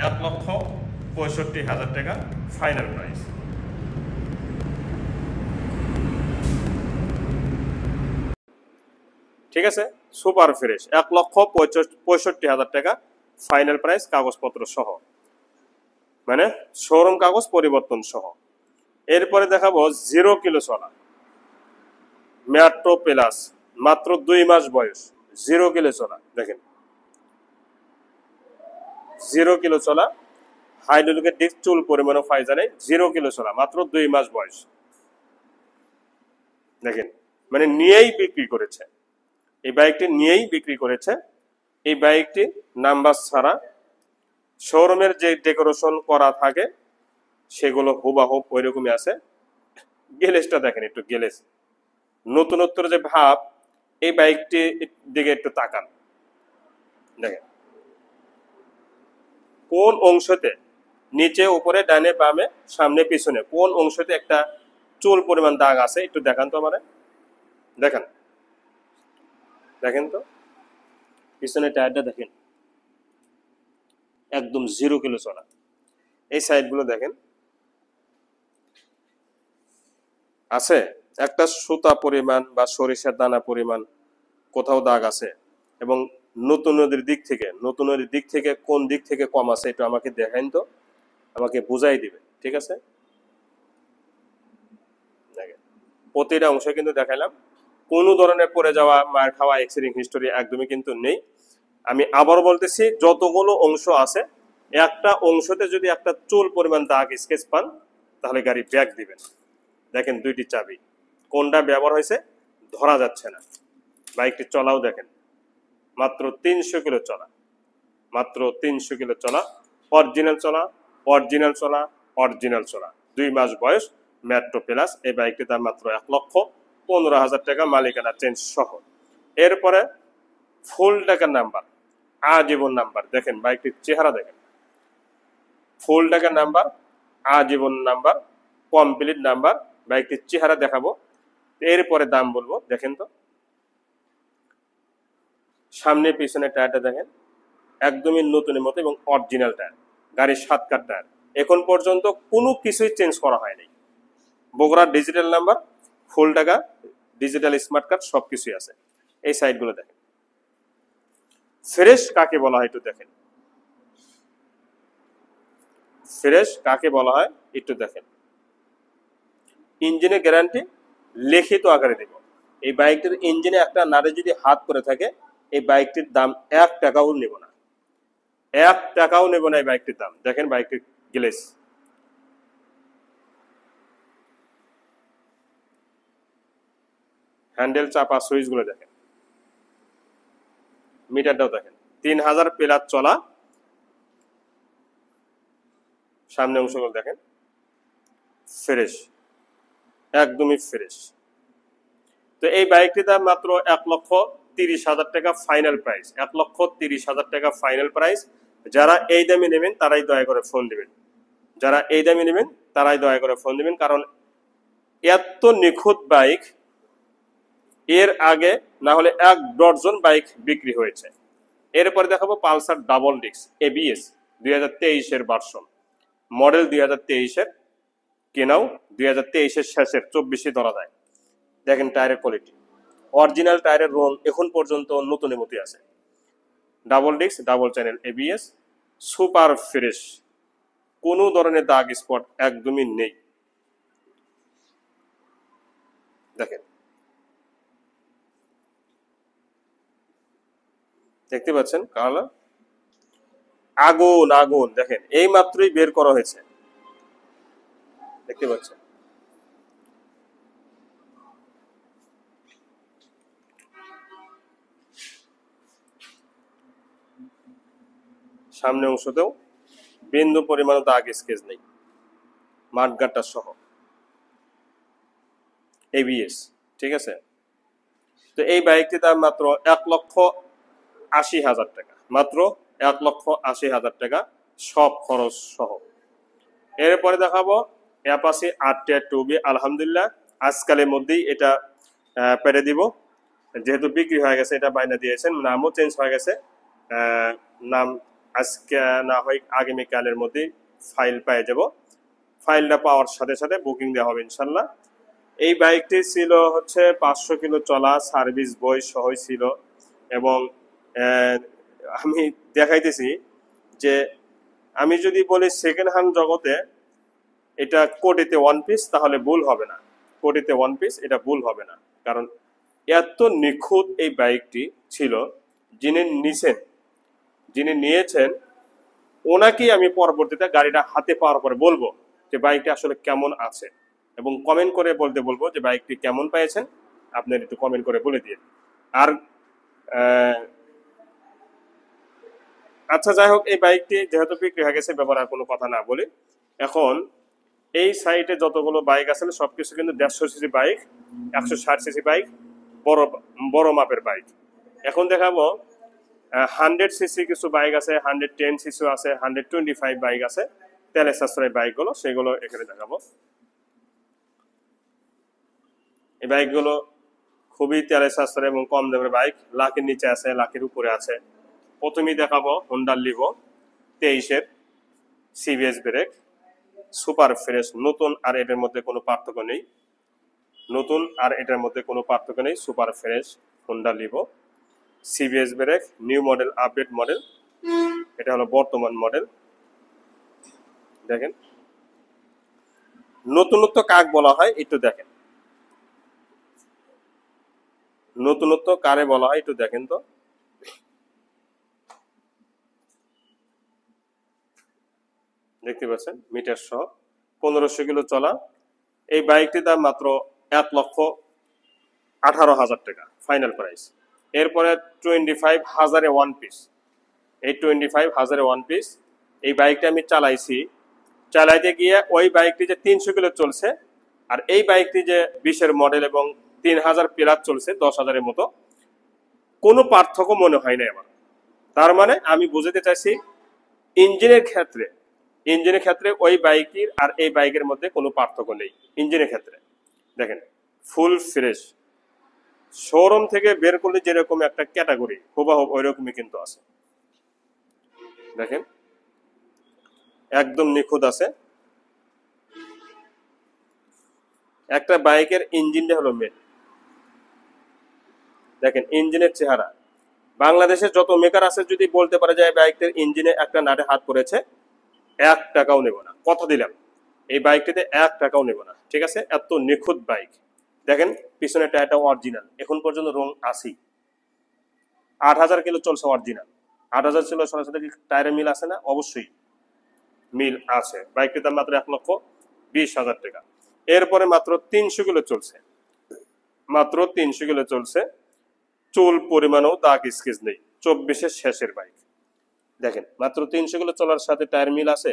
1,65,000 টাকা ফাইনাল প্রাইস। ঠিক আছে, সুপার ফ্রেশ 1,65,000 টাকা ফাইনাল প্রাইস, কাগজপত্র সহ, মানে শোরুম কাগজ পরিবর্তন সহ। এরপরে দেখাবো 0 কিলো চলা মেট্রো প্লাস, মাত্র 2 মাস বয়স, 0 কিলো চলা। দেখেন 0 কিলো চলা, হাইড্রোলিকের ডিস্ক, চুল পরিমাণও ফায়দা নেই, 0 কিলো চলা, মাত্র 2 মাস বয়স। দেখেন, মানে নিয়েই বিক্রি করেছে, এই বাইকটি নিয়েই বিক্রি করেছে। এই বাইকটি নাম্বার ছাড়া শোরুমের যে ডেকোরেশন করা থাকে সেগুলো হুবাহুব ওইরকমই আছে। গ্যালেজটা দেখেন, একটু গ্যালেজ নতুনত্বর যে ভাব, এই বাইকটি দিকে একটু তাকান। দেখেন কোন অংশতে, নিচে উপরে ডানে বামে সামনে পিছনে কোন অংশতে একটা চুল পরিমাণ দাগ আছে, একটু দেখান তো আমারে। দেখেন, দেখেন তো পিছনে টায়ারটা দেখেন, একদম 0 কিলো চলা। এই সাইডগুলো দেখেন, আছে একটা সুতা পরিমাণ বা সরিষার দানা পরিমাণ কোথাও দাগ আছে। এবং নতুনের দিক থেকে কোন দিক থেকে কম আছে একটু আমাকে দেখাইন তো, আমাকে বুঝাই দিবে। ঠিক আছে, প্রতিটা অংশ কিন্তু দেখাইলাম, কোনো ধরনের পড়ে যাওয়া, মার খাওয়া, এক্সিডেন্ট হিস্টোরি একদমই কিন্তু নেই। আমি আবার বলতেছি, যতগুলো অংশ আছে, একটা অংশতে যদি একটা চুল পরিমাণ দাগ স্কেচ পান তাহলে গাড়ি ব্যাক দিবেন। দেখেন 2টি চাবি, কোনটা ব্যবহার হয়েছে ধরা যাচ্ছে না। বাইকটি চলাও দেখেন, মাত্র 300 কিলো চলা, মাত্র 300 কিলো চলা, অরিজিনাল চলা, অরিজিনাল চলা, অরিজিনাল চলা, 2 মাস বয়স, মেট্রো প্লাস। এই বাইকটির দাম মাত্র 1,15,000 টাকা, মালিকানা চেঞ্জ সহ। এরপরে ফুল টাকার নাম্বার, আজীবন নাম্বার। দেখেন বাইকটির চেহারা দেখেন, ফুল টাকার নাম্বার, আজীবন নাম্বার, কমপ্লিট নাম্বার। বাইকটির চেহারা দেখাবো, এরপরে দাম বলবো। দেখেন তো সামনে পিছনে টায়ারটা দেখেন, একদমই নতুনের মতো এবং অরিজিনাল টায়ার, গাড়ির 7 কাঠ টায়ার। এখন পর্যন্ত কোনো কিছুই চেঞ্জ করা হয়নি। বগুড়া ডিজিটাল নাম্বার, ফুল টাকা, ডিজিটাল স্মার্ট কার্ড সবকিছুই আছে। এই সাইডগুলো দেখেন, ফ্রেশ কাকে বলা হয় একটু দেখেন, ফ্রেশ কাকে বলা হয় একটু দেখেন। ইঞ্জিনের গ্যারান্টি লিখিত আকারে দেব। এই বাইকটির ইঞ্জিনে একটা নাড়ে যদি হাত করে থাকে, এই বাইকটির দাম 1 টাকাও নেব না, 1 টাকাও নেব না এই বাইকটির দাম। দেখেন বাইকটির গ্লেস, হ্যান্ডেল চাপা, সুইচ গুলো দেখেন, মিটারটাও দেখেন, 3000 প্লাস চলা। সামনে অংশগুলো দেখেন, ফ্রেশ, একদমই ফ্রেশ। তো এই বাইকটির দাম মাত্র 1,30,000 টাকা ফাইনাল প্রাইস, 1,30,000 টাকা ফাইনাল প্রাইস। যারা এই দামে নেবেন তারাই দয়া করে ফোন দিবেন, যারা এই দামে নেবেন তারাই দয়া করে ফোন দিবেন, কারণ এত নিখুঁত বাইক এর আগে না হলে 1 ডজন বাইক বিক্রি হয়েছে। এরপরে দেখাবো পালসার ডাবল ডিস্ক এবিএস 2023-এর ভার্সন, মডেল 2023-এর, কেনাও 2023-এর শেষের 24-এ ধরা যায়। দেখেন টায়ারের কোয়ালিটি, অরিজিনাল টায়ারের রং এখন পর্যন্ত নতুনের মতোই আছে। Double disc, double channel ABS, super fresh, কোনো ধরনের দাগ স্পট একদমই নেই। দেখেন, দেখতে পাচ্ছেন কালার, আগুন আগুন। দেখেন এই মাত্রই বের করা হয়েছে, দেখতে পাচ্ছেন। সামনে অংশতেও বিন্দু পরিমাণ দাগ স্কেচ নেই, মাঠগাটটা সহ, এবিএস। ঠিক আছে, তো এই বাইকটির দাম মাত্র 1,80,000 টাকা, মাত্র 1,80,000 টাকা সব খরচ সহ। এরপরে দেখাবো অ্যাপাচি R2B, আলহামদুলিল্লাহ আজকালের মধ্যেই এটা পেরে দিব। যেহেতু বিক্রি হয়ে গেছে, এটা বায়না দিয়েছেন, নামও চেঞ্জ হয়ে গেছে। নাম আজকে না হয় আগামীকালের মধ্যেই ফাইল পেয়ে যাব। ফাইলটা পাওয়ার সাথে সাথে বুকিং দেওয়া হবে ইনশাল্লাহ। এই বাইকটি ছিল হচ্ছে 500 কিলো চলা, সার্ভিস বই সহ ছিল। এবং আমি দেখাইতেছি যে আমি যদি বলি সেকেন্ড হ্যান্ড জগতে এটা কোটিতে ওয়ান পিস, তাহলে ভুল হবে না। কোটিতে ওয়ান পিস এটা ভুল হবে না, কারণ এত নিখুঁত এই বাইকটি ছিল। যিনি নিয়েছেন ওনাকেই আমি পরবর্তীতে গাড়িটা হাতে পাওয়ার পরে বলবো যে বাইকটি আসলে কেমন আছে, এবং কমেন্ট করে বলবো যে বাইকটি কেমন পেয়েছেন। আপনার একটু কমেন্ট করে বলে দিয়ে। আর আচ্ছা, যাই হোক, এই বাইকটি যেহেতু বিক্রি হয়ে গেছে, ব্যাপারে আর কোনো কথা না বলি। এখন এই সাইটে যতগুলো বাইক আছে সবকিছু কিন্তু 150 সিসি বাইক, 160 সিসি বাইক, বড় মাপের বাইক। এখন দেখাবো 100 সিসি কিছু বাইক আছে, 110 সিসি আছে, 125 বাইক আছে, তেলে সাশ্রয় বাইকগুলো, সেগুলো এখানে দেখাবো। এই বাইকগুলো খুবই তেলে সাশ্রয় এবং কম দামের বাইক। লাখের নিচে আছে, লাখের উপরে আছে। প্রথমেই দেখাবো হোন্ডা লিভো 23-এর সিবিএস ব্রেক, সুপার ফ্রেশ, নতুন আর এটার মধ্যে কোনো পার্থক্য নেই। Super fresh Honda Livo CBS brake, new model, update model. এটা হলো বর্তমান মডেল। দেখেন নতুনত্ব কাক বলা হয় একটু দেখেন, নতুনত্ব কারে বলা হয় একটু দেখেন তো। দেখতে পাচ্ছেন মিটার সহ 1500 কিলো চলা। এই বাইকটির দাম মাত্র 1,18,000 টাকা ফাইনাল প্রাইস। এরপরে 25,000-এ ওয়ান পিস। এই 25,000-এ ওয়ান পিস এই বাইকটা আমি চালাইতে গিয়ে ওই বাইকটি যে 300 কিলো চলছে, আর এই বাইকটি যে 20-এর মডেল এবং 3000 প্লাস চলছে, 10,000-এর মতো, কোনো পার্থক্য মনে হয় না আমার। তার মানে আমি বুঝাতে চাইছি ইঞ্জিনের ক্ষেত্রে ওই বাইকের আর এই বাইকের মধ্যে কোনো পার্থক্য নেই ইঞ্জিনের ক্ষেত্রে। দেখেন ফুল ফ্রেশ, শোরুম থেকে বের করলে যেরকম একটা ক্যাটাগরি হুবাহুব ওই রকমই কিন্তু আছে। দেখেন একদম নিখুঁত আছে। একটা বাইকের ইঞ্জিনটা হলো মেন। দেখেন ইঞ্জিনের চেহারা, বাংলাদেশের যত মেকার আছে যদি বলতে পারে যে বাইকটির ইঞ্জিনে একটা নাটে হাত পড়েছে, 1 টাকাও নেব না, কথা দিলাম। এই বাইকটিতে 1 টাকাও নেব না, ঠিক আছে? এত নিখুঁত বাইক। দেখেন পিছনে টায়ারটা অরিজিনাল, এখন পর্যন্ত রং আসি। 8,000 কিলো চলছে অরিজিনাল। 8,000 কিলো সরাসরি টায়ারে মিল আছে না? অবশ্যই মিল আছে। বাইকটির দাম মাত্র 1,20,000 টাকা। এরপরে মাত্র 300 কিলো চলছে, চুল পরিমাণও দাগ স্কেচ নেই, 24-এর শেষের বাইক। দেখেন মাত্র 300 কিলো চলার সাথে টায়ার মিল আছে,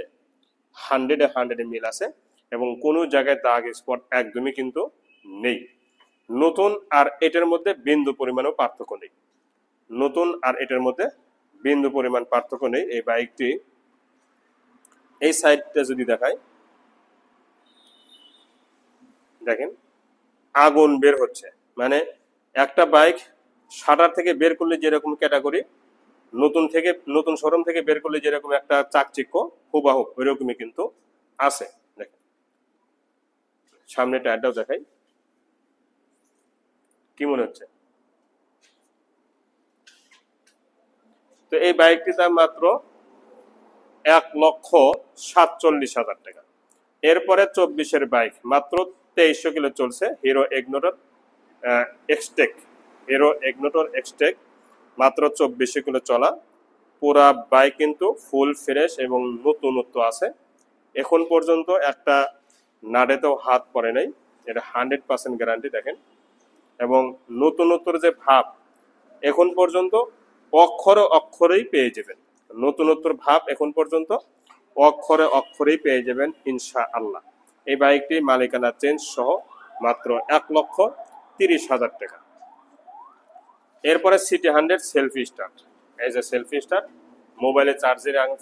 100-এ মিল আছে, এবং কোনো জায়গায় দাগ স্পট একদমই কিন্তু নেই। নতুন আর এটার মধ্যে বিন্দু পরিমাণও পার্থক্য নেই। এই বাইকটি এই সাইডটা যদি দেখায়, দেখেন আগুন বের হচ্ছে। মানে একটা বাইক শাটার থেকে বের করলে যেরকম ক্যাটাগরি, নতুন শোরুম থেকে বের করলে যেরকম একটা চাকচিক্য হুবাহুব ওই রকমই কিন্তু আছে। দেখেন সামনে টায়ারটাও দেখাই, কি মনে হচ্ছে? তো এই বাইকটির দাম মাত্র 1,47,000 টাকা। এরপরে 24-এর বাইক, মাত্র 2300 কিলো চলছে, হিরো ইগনোটর এক্সটেক, মাত্র 2400 কিলো চলা। পুরা বাইক কিন্তু ফুল ফ্রেশ এবং নতুনত্ব আছে। এখন পর্যন্ত একটা নাড়েতেও হাত পড়ে নাই, এটা 100% গ্যারান্টি। দেখেন, এবং নতুনত্বর যে ভাব এখন পর্যন্ত অক্ষরেই পেয়ে যাবেন। নতুনত্বর ভাব এখন পর্যন্ত অক্ষরেই পেয়ে যাবেন ইনশাআল্লাহ। এই বাইকটি মালিকানা চেঞ্জ সহ মাত্র 1,30,000 টাকা। এরপরে সিটি 100 সেলফি স্টার্ট। এই যে সেলফি স্টার্ট, মোবাইলে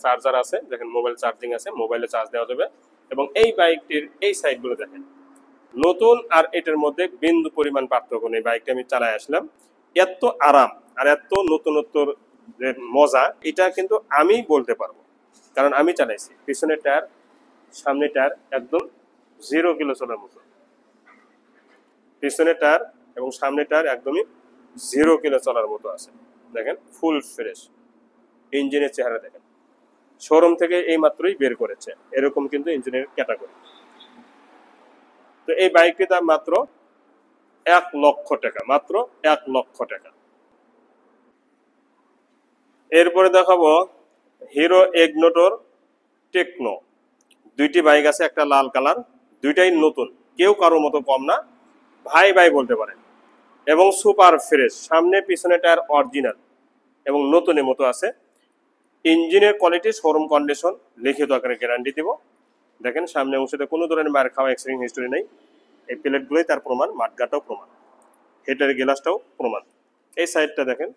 চার্জার আছে, দেখেন মোবাইল চার্জিং আছে, মোবাইলে চার্জ দেওয়া যাবে। এবং এই বাইকটির এই সাইডগুলো দেখেন, নতুন আর এটার মধ্যে বিন্দু পরিমাণ পার্থক্য নেই। বাইকটা আমি চালায় আসলাম, এত আরাম আর এত নতুনত্বর যে মজা, এটা কিন্তু আমি বলতে পারবো, কারণ আমি চালাইছি। পিছনের টায়ার, সামনের টায়ার একদম 0 কিলো চলার মতো। পিছনের টায়ার এবং সামনের টায়ার একদমই 0 কিলো চলার মতো আছে। দেখেন ফুল ফ্রেশ, ইঞ্জিনের চেহারা দেখেন, শোরুম থেকে এই মাত্রই বের করেছে, এরকম কিন্তু ইঞ্জিনের ক্যাটাগরি। তো এই বাইকটির দাম মাত্র 1 লক্ষ টাকা, মাত্র 1 লক্ষ টাকা। এরপরে দেখাবো হিরো ইগনিটর টেকনো। দুইটি বাইক আছে, একটা লাল কালার, দুইটাই নতুন, কেউ কারো মতো কম না, ভাই ভাই বলতে পারেন, এবং সুপার ফ্রেশ। সামনে পিছনে টায়ার অরিজিনাল এবং নতুনের মতো আছে। ইঞ্জিনের কোয়ালিটি শোরুম কন্ডিশন, লিখিত আকারে গ্যারান্টি দিব। দেখেন সামনে অংশতে কোনো ধরনের মার খাওয়া অ্যাক্সিডেন্ট হিস্টোরি নেই। এই প্লেটগুলোই তার প্রমাণ, মাঠগাটাও প্রমাণ, হেডের গ্লাসটাও প্রমাণ। এই সাইডটা দেখেন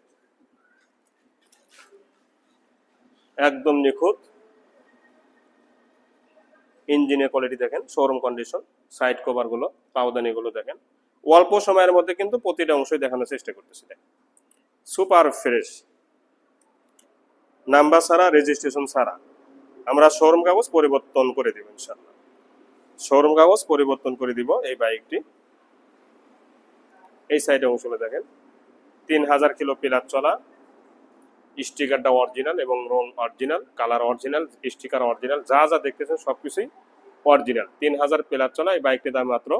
একদম নিখুঁত। ইঞ্জিনের কোয়ালিটি দেখেন, শোরুম কন্ডিশন। সাইড কভারগুলো, পাউদানিগুলো দেখেন। অল্প সময়ের মধ্যে কিন্তু প্রতিটা অংশই দেখানোর চেষ্টা করতেছি। দেখেন সুপার ফ্রেশ, নাম্বার ছাড়া, রেজিস্ট্রেশন ছাড়া। আমরা শোরুম কাগজ পরিবর্তন করে দিব ইনশাআল্লাহ, শোরুম কাগজ পরিবর্তন করে দিব এই বাইকটি। এই সাইডে অংশগুলো দেখেন, 3000 কিলো প্লাস চলা, স্টিকারটা অরিজিনাল এবং রং original, colour original, sticker original, যা যা দেখতেছেন সবকিছুই অরিজিনাল। 3000 প্লাস চলা এই বাইকটির দাম মাত্র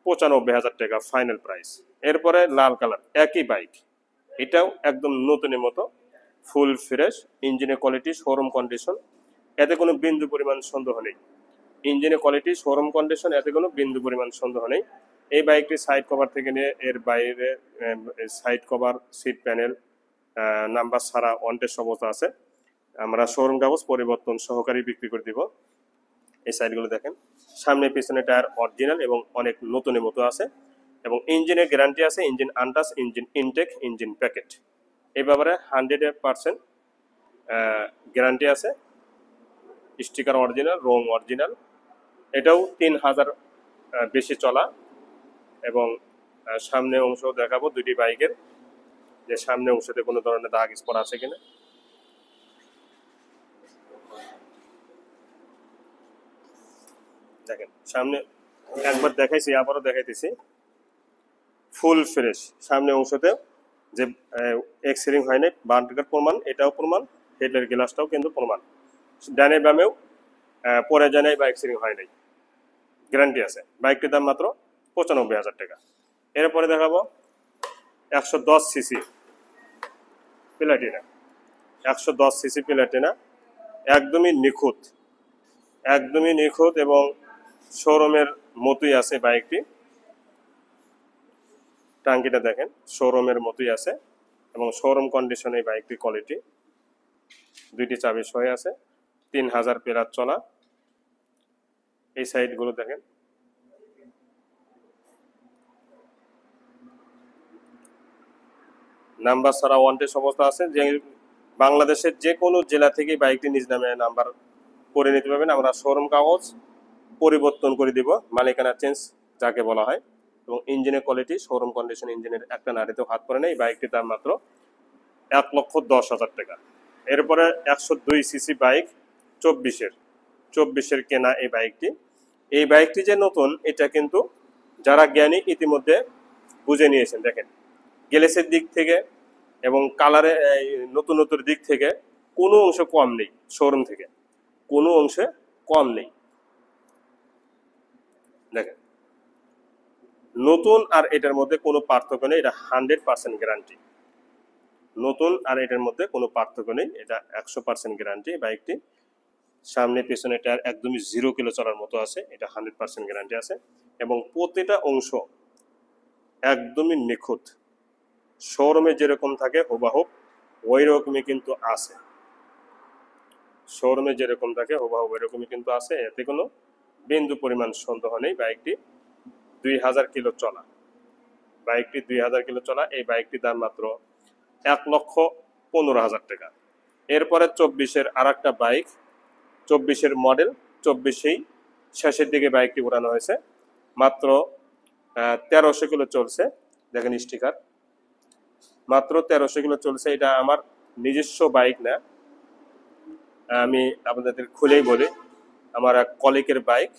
95,000 টাকা ফাইনাল প্রাইস। এরপরে লাল কালার একই বাইক, এটাও একদম নতুনের মতো, ফুল ফ্রেশ, ইঞ্জিনের কোয়ালিটি শোরুম কন্ডিশন, এতে কোনো বিন্দু পরিমাণ সন্দেহ নেই। ইঞ্জিনের কোয়ালিটি শোরুম কন্ডিশন, এতে কোনো বিন্দু পরিমাণ সন্দেহ নেই। এই বাইকটি সাইড কভার থেকে নিয়ে এর বাইরে side cover, seat panel, number ছাড়া ওয়ান্টেড অবস্থা আছে। আমরা শোরুম কাগজ পরিবর্তন সহকারী বিক্রি করে দিব। এই সাইডগুলো দেখেন, সামনে পিছনে টায়ার অরিজিনাল এবং অনেক নতুনের মতো আছে, এবং ইঞ্জিনের গ্যারান্টি আছে, engine untouch, engine intact, engine packet. এই ব্যাপারে 100% গ্যারান্টি আছে। স্টিকার অরিজিনাল, রং অরিজিনাল। এটাও 3000 বেশি চলা, এবং সামনে অংশ দেখাবো দুটি বাইকের, যে সামনে অংশতে কোনো ধরনের দাগ স্পট আছে কিনা। দেখেন সামনে একবার দেখাইছি, আবারও দেখাইতেছি, ফুল ফ্রেশ। সামনে অংশতে যে এক্সিরিং হয় নাই, বান্টার প্রমাণ, এটাও প্রমাণ, হেডের গ্লাসটাও কিন্তু প্রমাণ। ডানে বামেও পরে যায় নাই বা এক্সিরিং হয় নাই, গ্যারান্টি আছে। বাইকটির দাম মাত্র 95,000 টাকা। এরপরে দেখাবো 110 সিসি প্লাটিনা। 110 সিসি প্লাটিনা একদমই নিখুঁত, একদমই নিখুঁত এবং শোরুমের মতোই আছে বাইকটি। টাঙ্কিটা দেখেন শোরুমের মতোই আছে এবং শোরুম কন্ডিশনে বাইকটি কোয়ালিটি। দুইটি চাবি সহ আছে, 3000 প্লাস চলা। এই সাইডগুলো দেখেন, নাম্বার ছাড়া ওয়ান্টেড অবস্থা আছে। যে বাংলাদেশের যে কোনো জেলা থেকে বাইকটি নিজ নামে নাম্বার করে নিতে পারবেন। আমরা শোরুম কাগজ পরিবর্তন করে দিব, মালিকানা চেঞ্জ যাকে বলা হয়। এবং ইঞ্জিনের কোয়ালিটি শোরুম কন্ডিশন, ইঞ্জিনের একটা নাড়িতেও হাত পড়ে নেই। বাইকটির দাম মাত্র 1,10,000 টাকা। এরপরে 102 সিসি বাইক, 24-এর কেনা এই বাইকটি। এই বাইকটি যে নতুন, এটা কিন্তু যারা জ্ঞানী ইতিমধ্যে বুঝে নিয়েছেন। দেখেন গ্লেসের দিক থেকে এবং কালারে নতুনত্বর দিক থেকে কোনো অংশ কম নেই, শোরুম থেকে কোনো অংশে কম নেই। দেখেন নতুন আর এটার মধ্যে কোনো পার্থক্য নেই, এটা 100% গ্যারান্টি। নতুন আর এটার মধ্যে কোনো পার্থক্য নেই, এটা 100% গ্যারান্টি। বাইকটি সামনে পেছনে টায়ার একদমই 0 কিলো চলার মতো আছে, এটা 100% গ্যারান্টি আছে। এবং প্রতিটা অংশ একদমই নিখুঁত, শোরুমে যেরকম থাকে হুবাহুব ওই রকমই কিন্তু আছে। শোরুমে যেরকম থাকে হুবাহুব ওই রকমই কিন্তু আছে, এতে কোনো বিন্দু পরিমাণ সন্দেহ নেই। বাইকটি 2000 কিলো চলা, বাইকটি 2000 কিলো চলা। এই বাইকটির দাম মাত্র 1,15,000 টাকা। এরপরে 24-এর আর একটা বাইক, 24-এর মডেল, 24-এই শেষের দিকে বাইকটি উড়ানো হয়েছে, মাত্র 1300 কিলো চলছে। দেখেন স্টিকার, মাত্র 1300 কিলো চলছে। এটা আমার নিজস্ব বাইক না, আমি আপনাদের খুলেই বলি, আমার এক কলিগের বাইক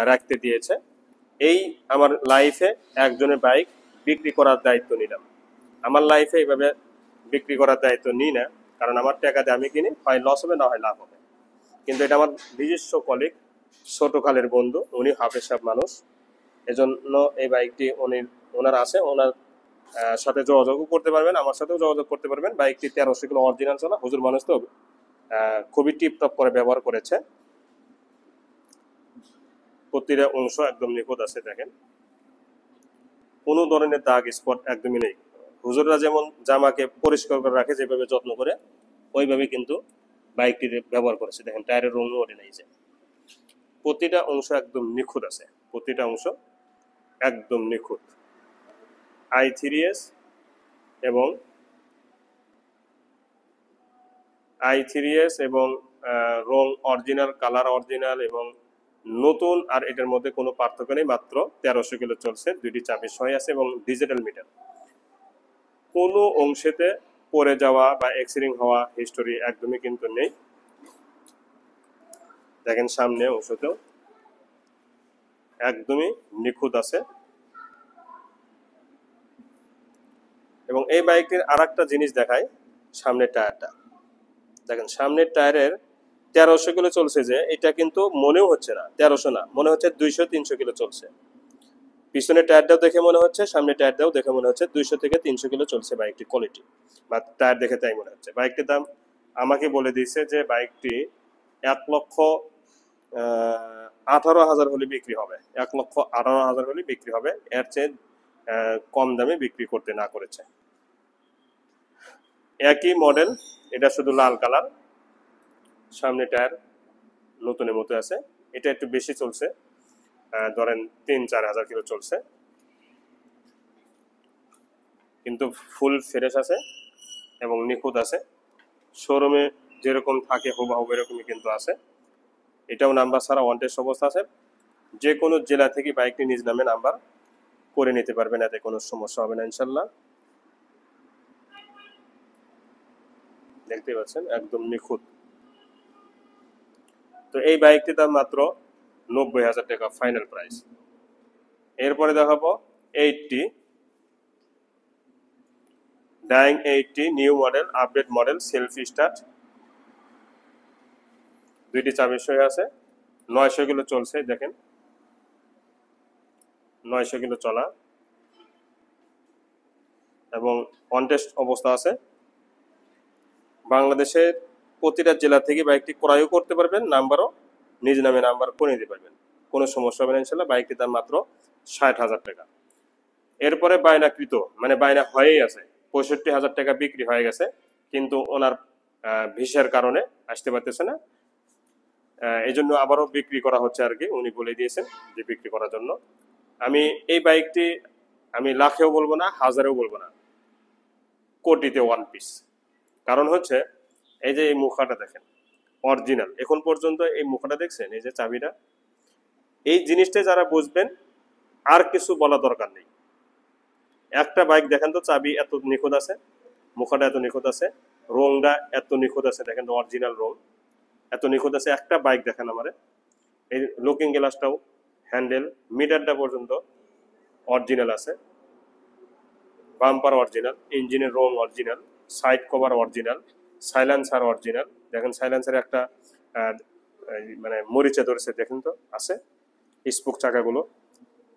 রাখতে দিয়েছে। এই আমার লাইফে একজনের বাইক বিক্রি করার দায়িত্ব নিলাম। আমার লাইফে এইভাবে বিক্রি করার দায়িত্ব নিই না, কারণ আমার টাকা দিয়ে আমি কিনি, হয় লস হবে না হয় লাভ হবে। কিন্তু এটা আমার নিজস্ব কলিগ, ছোটকালের বন্ধু, উনি হাফেজ সাহেব মানুষ, এজন্য এই বাইকটি ওনার আছে। ওনার সাথে যোগাযোগও করতে পারবেন, আমার সাথেও যোগাযোগ করতে পারবেন। বাইকটি 1300 কিলো অরিজিনাল চলা, হুজুর মানুষ তো খুবই টিপটপ করে ব্যবহার করেছে। প্রতিটা অংশ একদম নিখুঁত আছে। দেখেন কোনো ধরনের দাগ স্পট একদমই নেই। হুজুররা যেমন জামাকে পরিষ্কার করে রাখে যেভাবে যত্ন করে, ওইভাবে কিন্তু বাইকটি ব্যবহার করেছে। দেখেন টায়ারের রঙও ওঠে নাই, যে প্রতিটা অংশ একদম নিখুঁত আছে, প্রতিটা অংশ একদম নিখুঁত। i3s এবং রং অরিজিনাল, কালার অরিজিনাল এবং নতুন। আর এটার মধ্যে কোনো পার্থক্য নেই, মাত্র 1300 কিলো চলছে। দুইটি চাবি সহ আছে এবং ডিজিটাল মিটার। কোনো অংশেতে পড়ে যাওয়া বা অ্যাক্সিডেন্ট হওয়া হিস্টোরি একদমই কিন্তু নেই। দেখেন সামনে অংশতেও একদমই নিখুঁত আছে। এবং এই বাইকটির আর একটা জিনিস দেখায়, সামনের টায়ারটা দেখেন। সামনের টায়ারের 1300 কিলো চলছে, যে এটা কিন্তু মনেও হচ্ছে না 1300, না মনে হচ্ছে 200-300 কিলো চলছে। পিছনের টায়ারটাও দেখে মনে হচ্ছে, সামনের টায়ারটাও দেখে মনে হচ্ছে 200 থেকে 300 কিলো চলছে বাইকটির কোয়ালিটি, বা টায়ার দেখে তাই মনে হচ্ছে। বাইকটির দাম আমাকে বলে দিয়েছে যে বাইকটি 1,18,000 হলে বিক্রি হবে, 1,18,000 হলে বিক্রি হবে। এর চেয়ে কম দামে বিক্রি করতে না করেছে। একই মডেল, এটা শুধু লাল কালার, সামনে টায়ার নতুনের মতো আছে। এটা একটু বেশি চলছে, ধরেন 3-4 হাজার কিলো চলছে, কিন্তু ফুল ফ্রেশ আছে এবং নিখুঁত আছে। শোরুমে যেরকম থাকে হুবহু এরকমই কিন্তু আছে। এটাও নাম্বার ছাড়া ওয়ান টেস্ট অবস্থা আছে। যে কোনো জেলা থেকে বাইকটি নিজ নামে নাম্বার করে নিতে পারবেন, এতে কোনো সমস্যা হবে না ইনশাল্লাহ। দেখতে পাচ্ছেন একদম নিখুঁত। তো এই বাইকটির দাম মাত্র 90,000 টাকা ফাইনাল প্রাইস। এরপরে দেখাবো 80 ডাইং 80 new model, update model, selfie start, দুইটি চাবি সহ আছে। 900 কিলো চলছে। দেখেন 900 কিলো চলা এবং অন টেস্ট অবস্থা আছে। বাংলাদেশের প্রতিটা জেলা থেকে বাইকটি ক্রয়ও করতে পারবেন, নাম্বারও নিজ নামে নাম্বার করে নিতে পারবেন, কোনো সমস্যা হবে না ইনশাল্লাহ। বাইকটির দাম মাত্র 60,000 টাকা। এরপরে বায়নাকৃত, মানে বায়না হয়েই আছে, 65,000 টাকা বিক্রি হয়ে গেছে, কিন্তু ওনার ভিসার কারণে আসতে পারতেছে না, এই জন্য আবারও বিক্রি করা হচ্ছে আর কি। উনি বলে দিয়েছেন যে বিক্রি করার জন্য। আমি এই বাইকটি আমি লাখেও বলবো না, হাজারেও বলবো না, কোটিতে ওয়ান পিস। কারণ হচ্ছে এই যে এই মুখাটা দেখেন অরিজিনাল। এখন পর্যন্ত এই মুখাটা দেখছেন, এই যে চাবিটা, এই জিনিসটা যারা বুঝবেন আর কিছু বলা দরকার নেই। একটা বাইক দেখেন তো, চাবি এত নিখুঁত আছে, মুখাটা এত নিখুঁত আছে, রংটা এত নিখুঁত আছে, দেখেন তো অরিজিনাল রং এত নিখুঁত আছে। একটা বাইক দেখেন আমারে, এই লুকিং গ্লাসটাও, হ্যান্ডেল, মিটারটা পর্যন্ত অরিজিনাল আছে, বাম্পার অরিজিনাল, ইঞ্জিনের রং original, side cover original, silencer original. দেখেন সাইলেন্সারে একটা মানে মরিচা ধরেছে, দেখেন তো আছে, স্পোক চাকাগুলো,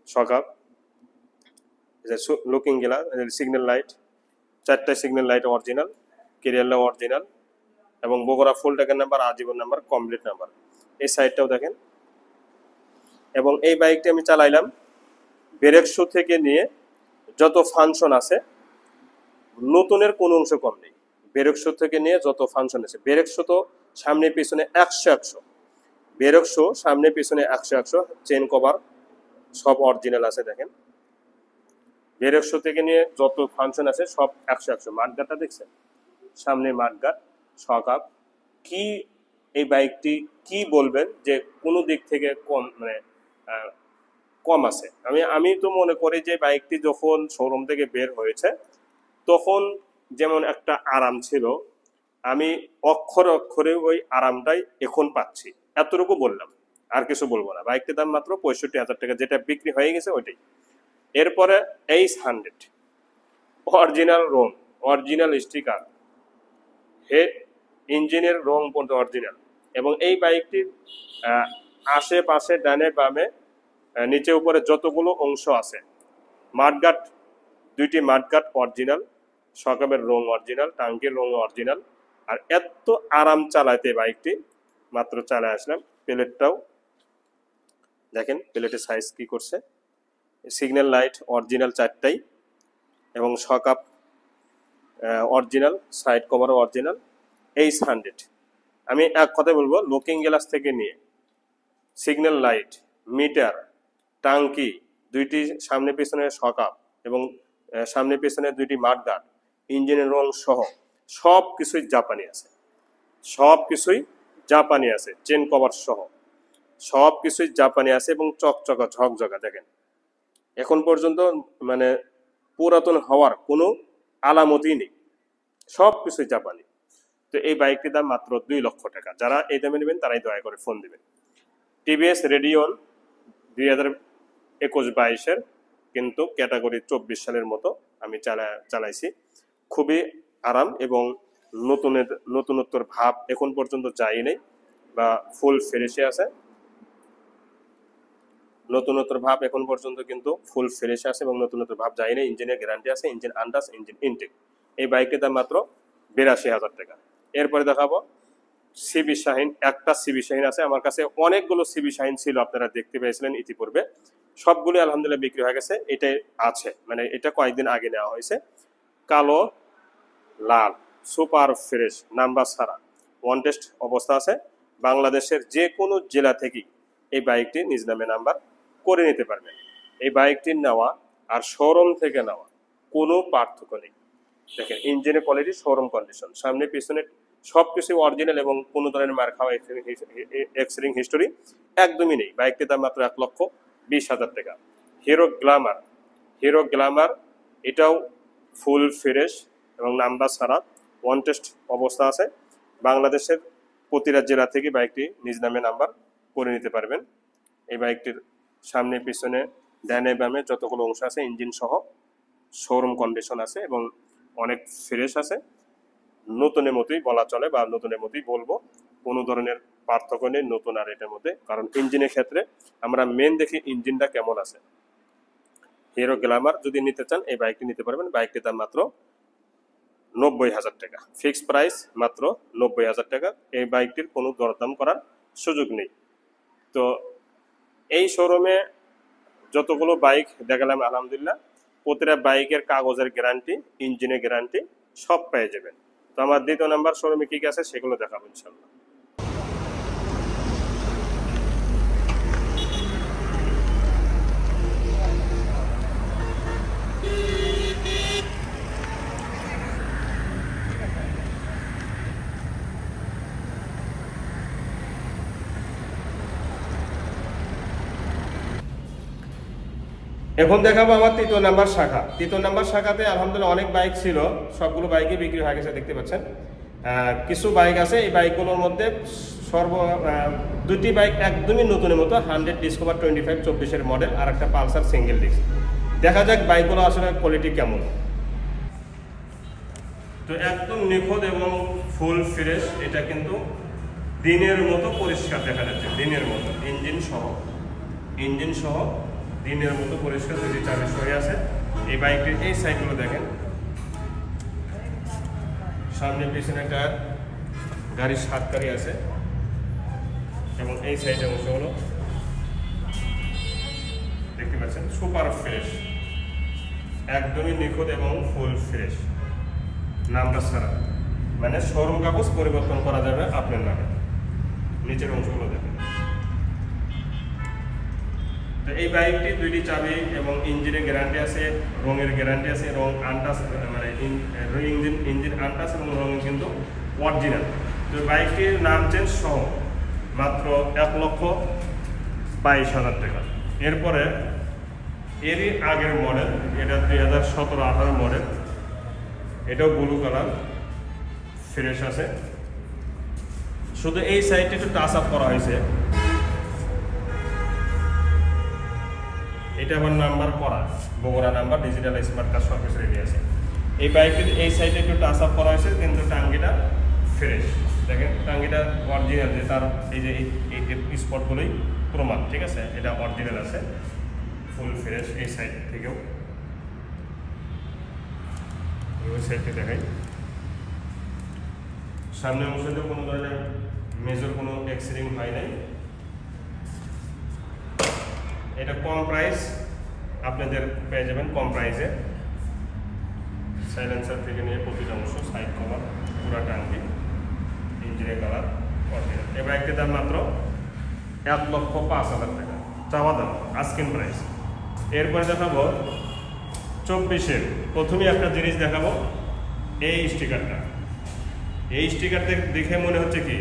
সকাপ, লুকিং গ্লাস, সিগন্যাল লাইট, 4টা সিগন্যাল লাইট অরিজিনাল, কেরিয়ারটা অরিজিনাল এবং বগুড়া ফুল ট্যাগের নাম্বার, আজীবন নাম্বার, কমপ্লিট নাম্বার। এই সাইডটাও দেখেন। এবং এই বাইকটি আমি চালাইলাম, ব্রেক শু থেকে নিয়ে যত ফাংশন আছে, নতুনের কোনো অংশ কম নেই। ব্রেক শু থেকে নিয়ে যত ফাংশন আছে, ব্রেক শু তো সামনে পিছনে 100-100, ব্রেক শু সামনে পিছনে 100-100, চেন কভার সব অরিজিনাল আছে। দেখেন ব্রেক শু থেকে নিয়ে যত ফাংশন আছে সব 100-100। মাঠগাটটা দেখছেন, সামনে মাঠগাট, সকাপ, কি এই বাইকটি কি বলবেন যে কোনো দিক থেকে কম, মানে কম আছে। আমি তো মনে করি যে বাইকটি যখন শোরুম থেকে বের হয়েছে তখন যেমন একটা আরাম ছিল, আমি অক্ষরে অক্ষরে ওই আরামটাই এখন পাচ্ছি, এতটুকু বললাম, আর কিছু বলবো না। বাইকটির দাম মাত্র 65,000 টাকা, যেটা বিক্রি হয়ে গেছে ওইটাই। এরপরে H100 অরিজিনাল রং, অরিজিনাল স্টিকার, হেড ইঞ্জিনের রং পর্যন্ত অরিজিনাল, এবং এই বাইকটির আশেপাশে ডানে বামে নিচে উপরে যতগুলো অংশ আছে, মাঠগাট, দুইটি মাঠগাট অরিজিনাল, সকাবের রং অরিজিনাল, টাঙ্কির রং অরিজিনাল। আর এত আরাম চালাইতে বাইকটি, মাত্র চালায় আসলাম। প্লেটটাও দেখেন, প্লেটের সাইজ কি করছে, সিগন্যাল লাইট অরিজিনাল 4টাই, এবং সকাপ অরিজিনাল, সাইড কভারও অরিজিনাল। H100 আমি এক কথা বলবো, লুকিং গ্লাস থেকে নিয়ে সিগন্যাল লাইট, মিটার, টাঙ্কি, দুইটি সামনে পেছনে সকাপ এবং সামনে পেছনে দুইটি মাঠগাট, ইঞ্জিনের রং সহ সব কিছুই জাপানি আছে, সব কিছুই জাপানি আছে, চেন কভার সহ সব কিছুই জাপানি আছে এবং চকচকা ঝকঝকা। দেখেন এখন পর্যন্ত মানে পুরাতন হওয়ার কোনো আলামতই নেই, সব কিছুই জাপানি। তো এই বাইকটির দাম মাত্র 2 লক্ষ টাকা। যারা এই দামে নেবেন তারাই দয়া করে ফোন দিবেন। টিভিএস রেডিয়ন 2021-22-এর, কিন্তু ক্যাটাগরি 24 সালের মতো আমি চালাইছি। খুবই আরাম এবং নতুনত্বর ভাব এখন পর্যন্ত যাই নেই, বা ফুল ফ্রেশে আছে। নতুনত্বর ভাব এখন পর্যন্ত কিন্তু ফুল ফ্রেশে আছে এবং নতুনত্বর ভাব যাই নেই। ইঞ্জিনের গ্যারান্টি আছে, ইঞ্জিন আন্টাস, ইঞ্জিন ইনটেক। এই বাইকের দাম মাত্র 82,000 টাকা। এরপরে দেখাবো সিবি শাহিন। একটা সিবি শাহিন আছে আমার কাছে, অনেকগুলো সিবি শাহিন ছিল, আপনারা দেখতে পেয়েছিলেন ইতিপূর্বে, সবগুলো আলহামদুলিল্লাহ বিক্রি হয়ে গেছে। এটাই আছে, মানে এটা কয়েকদিন আগে নেওয়া হয়েছে। কালো লাল, সুপার ফ্রেশ, নাম্বার ছাড়া, ওয়ান টেস্ট অবস্থা আছে। বাংলাদেশের যে কোনো জেলা থেকেই এই বাইকটি নিজ নামে নাম্বার করে নিতে পারবেন। এই বাইকটির নেওয়া আর শোরুম থেকে নেওয়া কোনো পার্থক্য নেই। দেখেন ইঞ্জিনের কোয়ালিটি, শোরুম কন্ডিশন, সামনে পিছনে সবকিছু অরিজিনাল এবং কোনো ধরনের মার খাওয়া এক্সিডেন্ট হিস্টোরি একদমই নেই। বাইকটির দাম মাত্র 1,20,000 টাকা। হিরো গ্ল্যামার এটাও ফুল ফ্রেশ এবং নাম্বার ছাড়া, ওয়ান টেস্ট অবস্থা আছে। বাংলাদেশের প্রতিটা জেলা থেকে বাইকটি নিজ নামে নাম্বার করে নিতে পারবেন। এই বাইকটির সামনে পিছনে ডানে বামে যতগুলো অংশ আছে ইঞ্জিন সহ শোরুম কন্ডিশন আছে এবং অনেক ফ্রেশ আছে। নতুনের মতোই বলা চলে, বা নতুনের মতোই বলবো, কোনো ধরনের পার্থক্য নেই নতুন আর এটার মধ্যে। কারণ ইঞ্জিনের ক্ষেত্রে আমরা মেন দেখি ইঞ্জিনটা কেমন আছে। হিরো গ্ল্যামার যদি নিতে চান এই বাইকটি নিতে পারবেন। বাইকটির দাম মাত্র 90,000 টাকা, ফিক্সড প্রাইস মাত্র 90,000 টাকা। এই বাইকটির কোনো দরদাম করার সুযোগ নেই। তো এই শোরুমে যতগুলো বাইক দেখালাম আলহামদুলিল্লাহ, প্রতিটা বাইকের কাগজের গ্যারান্টি, ইঞ্জিনের গ্যারান্টি সব পেয়ে যাবেন। তো আমার 2 নাম্বার শোরুমে কি কি আছে সেগুলো দেখাবো ইনশাল্লাহ। এখন দেখাবো আমার 3 নাম্বার শাখা। 3 নাম্বার শাখাতে আলহামদুলিল্লাহ অনেক বাইক ছিল, সবগুলো বাইকই বিক্রি হয়ে গেছে দেখতে পাচ্ছেন। কিছু বাইক আছে, এই বাইকগুলোর মধ্যে দুটি বাইক একদমই নতুনের মতো, 100 ডিসকভার 25 24-এর মডেল, আর একটা পালসার সিঙ্গেল ডিস্ক। দেখা যাক বাইকগুলো আসলে কোয়ালিটি কেমন। তো একদম নিখুঁত এবং ফুল ফ্রেশ, এটা কিন্তু দিনের মতো পরিষ্কার দেখা যাচ্ছে, দিনের মতো। ইঞ্জিন সহ দিনের মতো পরিষ্কার, যদি চাবি সরে আছে। এই বাইকটির এই সাইডগুলো দেখেন, সামনে পিছনে টায়ার, গাড়ির 7 গাড়ি আছে, এবং এই সাইডের অংশগুলো দেখতে পাচ্ছেন সুপার ফ্রেশ, একদমই নিখুঁত এবং ফুল ফ্রেশ, নাম্বার ছাড়া, মানে শোরুম কাগজ পরিবর্তন করা যাবে আপনার নামে। নিচের অংশগুলো দেখেন। তো এই বাইকটি 2টি চাবি এবং ইঞ্জিনের গ্যারান্টি আছে, রঙের গ্যারান্টি আছে, রং আনটাস, মানে ইঞ্জিন আনটাস এবং রং কিন্তু অরিজিনাল। তো বাইকটির নাম চেঞ্জ সহ মাত্র 1,22,000 টাকা। এরপরে এরই আগের মডেল, এটা 2017-18 মডেল, এটাও ব্লু কালার ফ্রেশ আছে। শুধু এই সাইডটা একটু টাচ আপ করা হয়েছে, এটা আমার নাম্বার করা, Bogura number, digital smart card সব কিছু রেডি আছে। এই বাইকটি এই সাইডে একটু টাচ আপ করা হয়েছে, কিন্তু টাঙ্গিটা ফ্রেশ। দেখেন টাঙ্গিটা অরিজিনাল, যে তার এই যে এই স্পটগুলোই প্রমাণ, ঠিক আছে, এটা অরিজিনাল আছে, ফুল ফ্রেশ। এই সাইড থেকেও ওই সাইডে দেখাই, সামনে অংশতে কোনো ধরনের মেজর কোনো অ্যাক্সিডেন্ট হয় নাই। এটা কম প্রাইস আপনাদের পেয়ে যাবেন, কম প্রাইসে। সাইলেন্সার থেকে নিয়ে প্রতিটা অংশ, সাইড কভার, পুরা টাঙ্কি, ইঞ্জিনের কালার অরিজিনাল। এই বাইকটির দাম মাত্র 1,05,000 টাকা চাওয়া দাম, আস্কিং প্রাইস। এরপরে দেখাবো 24-এর। প্রথমেই একটা জিনিস দেখাবো, এই স্টিকারটা। এই স্টিকারটা দেখে মনে হচ্ছে কি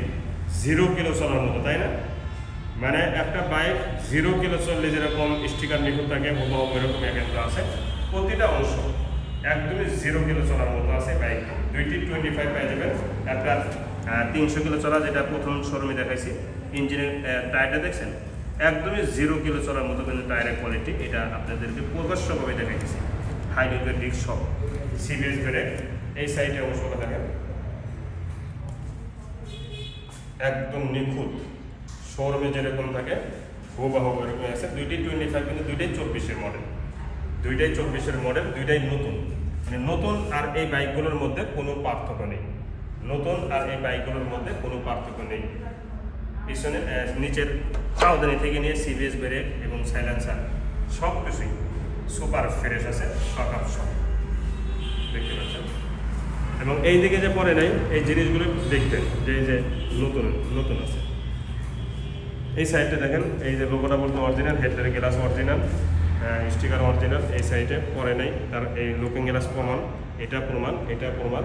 0 কিলো চলার মতো, তাই না? মানে একটা বাইক 0 কিলো চললে যেরকম স্টিকার নিখুঁত থাকে, হুবহু এরকম কিন্তু আছে। প্রতিটা অংশ একদমই 0 কিলো চলার মতো আছে বাইক। দুইটি 25 পেয়ে যাবেন, একটা 300 কিলো চলা, যেটা প্রথম শোরুমে দেখাইছি। ইঞ্জিনের টায়ারটা দেখছেন, একদমই 0 কিলো চলার মতো কিন্তু টায়ারের কোয়ালিটি। এটা আপনাদেরকে প্রদর্শকভাবে দেখাইছি, হাইড্রোলিক ডিস্ক সব, সিবিএস ব্রেক। এই সাইডে অংশটা দেখেন, একদম নিখুঁত, শোরুমে যেরকম থাকে হুবহু এরকম আছে। দুইটি 25, কিন্তু দুইটাই 24-এর মডেল, দুইটাই 24-এর মডেল, দুইটাই নতুন। মানে নতুন আর এই বাইকগুলোর মধ্যে কোনো পার্থক্য নেই, নতুন আর এই বাইকগুলোর মধ্যে কোনো পার্থক্য নেই। পিছনে নিচের পাউদানি থেকে নিয়ে সিবিএস ব্রেক এবং সাইলেন্সার সব কিছুই সুপার ফ্রেশ আছে, সকাপ সব দেখতে পাচ্ছেন। এবং এই দিকে যে পরে নাই, এই জিনিসগুলো দেখতেন যে এই যে নতুন নতুন আছে। এই সাইডটা দেখেন, এই যে লোগোটা বলতে অরিজিনাল, হেডলাইটের গ্লাস অরিজিনাল, স্টিকার অরিজিনাল। এই সাইডে পরে নাই, তার এই লুকিং গ্লাস প্রমাণ, এটা প্রমাণ, এটা প্রমাণ,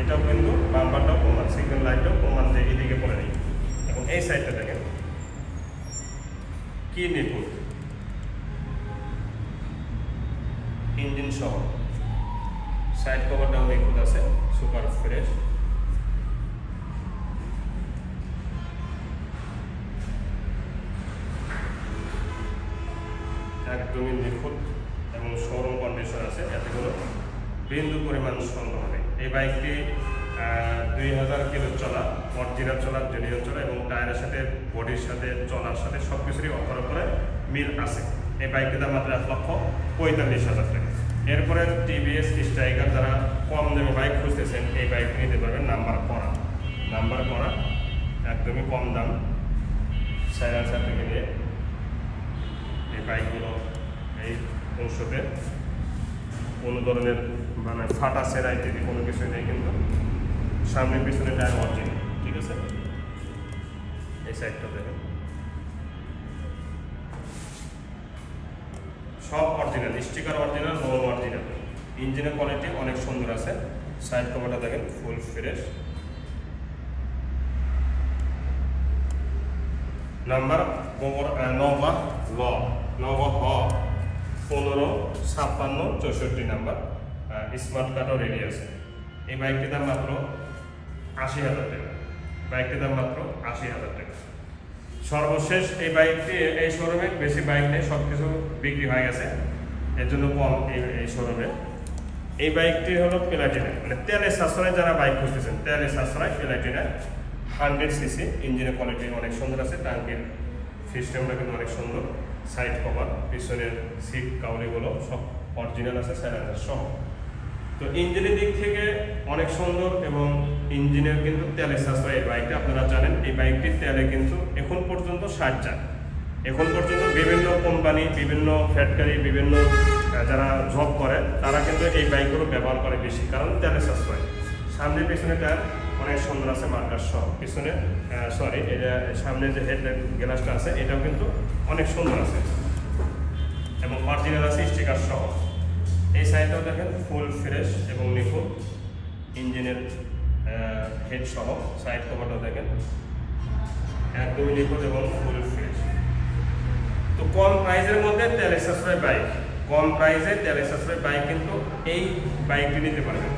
এটাও কিন্তু বাম্পারটাও প্রমাণ, সিগন্যাল লাইটটাও প্রমাণ যে এইদিকে পরে নেই। এবং এই সাইডটা দেখেন কি নিখুঁত, ইঞ্জিন সহ, সাইড কভারটাও নিখুঁত আছে, সুপার ফ্রেশ। একদমই নিখুঁত এবং শোরুম কন্ডিশন আছে, এতে কোনো বিন্দু পরিমাণ সন্দেহ নেই। এই বাইকটি 2000 কিলো চলা, অরিজিনাল চলা, জেনুইন চলা, এবং টায়ারের সাথে, বডির সাথে, চলার সাথে সব কিছুরই অফার করে মিল আছে। এই বাইকটির দাম মাত্র 1,45,000 টাকা। এরপরে টিভিএস স্ট্রাইকার, যারা কম দামে বাইক খুঁজতেছেন, এই বাইকটি নিতে পারবেন, নাম্বার করা, একদমই কম দাম। সাইলেন্সার থেকে নিয়ে এই বাইকগুলো এই অংশতে কোনো ধরনের মানে ফাটা সেরা ইত্যাদি কোনো কিছুই নেই, কিন্তু সামনে পিছনে টায়ার অরিজিনাল, ঠিক আছে। এই সাইডটা দেখেন, সব অরিজিনাল, স্টিকার অরিজিনাল, লোন অরিজিনাল। ইঞ্জিনের কোয়ালিটি অনেক সুন্দর আছে। সাইড কভারটা দেখেন ফুল ফ্রেশ। নাম্বার নভা 155664 নাম্বার, স্মার্ট কার্ডও রেডি আছে। এই বাইকটির দাম মাত্র 80,000 টাকা, বাইকটির দাম মাত্র 80,000 টাকা। সর্বশেষ এই বাইকটি, এই শোরুমে বেশি বাইক নেই, সব কিছু বিক্রি হয়ে গেছে, এর জন্য কম এই শোরুমে। এই বাইকটি হলো প্লাটিনা, মানে তেলের সাশ্রয়, যারা বাইক খুঁজতেছেন তেলের সাশ্রয়, প্লাটিনা 100cc। ইঞ্জিনের কোয়ালিটি অনেক সুন্দর আছে, টাঙ্কির সিস্টেমটা কিন্তু অনেক সুন্দর। সাইড কভার, পিছনের সিট কাউলিগুলো সব অরিজিনাল আছে, সাইলেন্সার সহ। তো ইঞ্জিনের দিক থেকে অনেক সুন্দর, এবং ইঞ্জিনের কিন্তু তেলের সাশ্রয় এই বাইকটা। আপনারা জানেন এই বাইকটির তেলে কিন্তু এখন পর্যন্ত 60 যান। এখন পর্যন্ত বিভিন্ন কোম্পানি, বিভিন্ন ফ্যাক্টরি, বিভিন্ন যারা জব করে, তারা কিন্তু এই বাইকগুলো ব্যবহার করে বেশি, কারণ তেলের সাশ্রয়। সামনে পিছনে টায়ার অনেক সুন্দর আছে, মার্কার সহ। পিছনে এটা সামনে যে হেডলাইট গ্লাসটা আছে, এটাও কিন্তু অনেক সুন্দর আছে, এবং অরিজিনাল আছে, স্টিকার সহ। এই সাইডটাও দেখেন ফুল ফ্রেশ এবং নিখুঁত, ইঞ্জিনের হেড সহ। সাইড কভারটাও দেখেন একদমই নিখুঁত এবং ফুল ফ্রেশ। তো তো কম প্রাইসের মধ্যে তেল সাশ্রয় বাইক, কম প্রাইসে তেল সাশ্রয় বাইক কিন্তু এই বাইকটি নিতে পারবেন।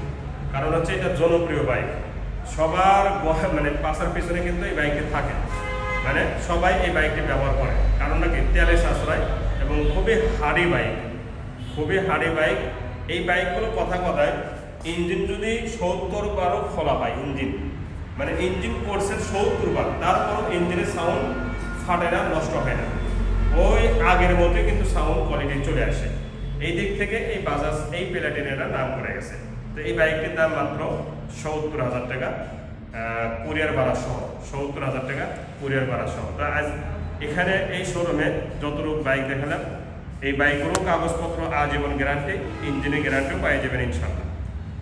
কারণ হচ্ছে এটা জনপ্রিয় বাইক, সবার মানে পাশার পিছনে কিন্তু এই বাইকটি থাকে, মানে সবাই এই বাইকটি ব্যবহার করে। কারণ নাকি তেলে সাশ্রয় এবং খুবই হার্ডি বাইক, খুবই হার্ডি বাইক। এই বাইকগুলো কথায় ইঞ্জিন যদি 70 বারও খোলা হয়, ইঞ্জিন মানে ইঞ্জিন কোর্সের 70 বার, তারপরও ইঞ্জিনের সাউন্ড ফাটে না, নষ্ট হয় না, ওই আগের মতোই কিন্তু সাউন্ড কোয়ালিটি চলে আসে। এই দিক থেকে এই বাজাজ এই প্লাটিনাটা দাম করে গেছে। তো এই বাইকটির দাম মাত্র 70,000 টাকা, কুরিয়ার ভাড়া সহ, 70,000 টাকা কুরিয়ার ভাড়া সহ। তো আজ এখানে এই শোরুমে যতটুকু বাইক দেখালাম, এই বাইকগুলো কাগজপত্র আজীবন গ্যারান্টি, ইঞ্জিনের গ্যারান্টিও পাই যাবেন ইনশাল্লাহ।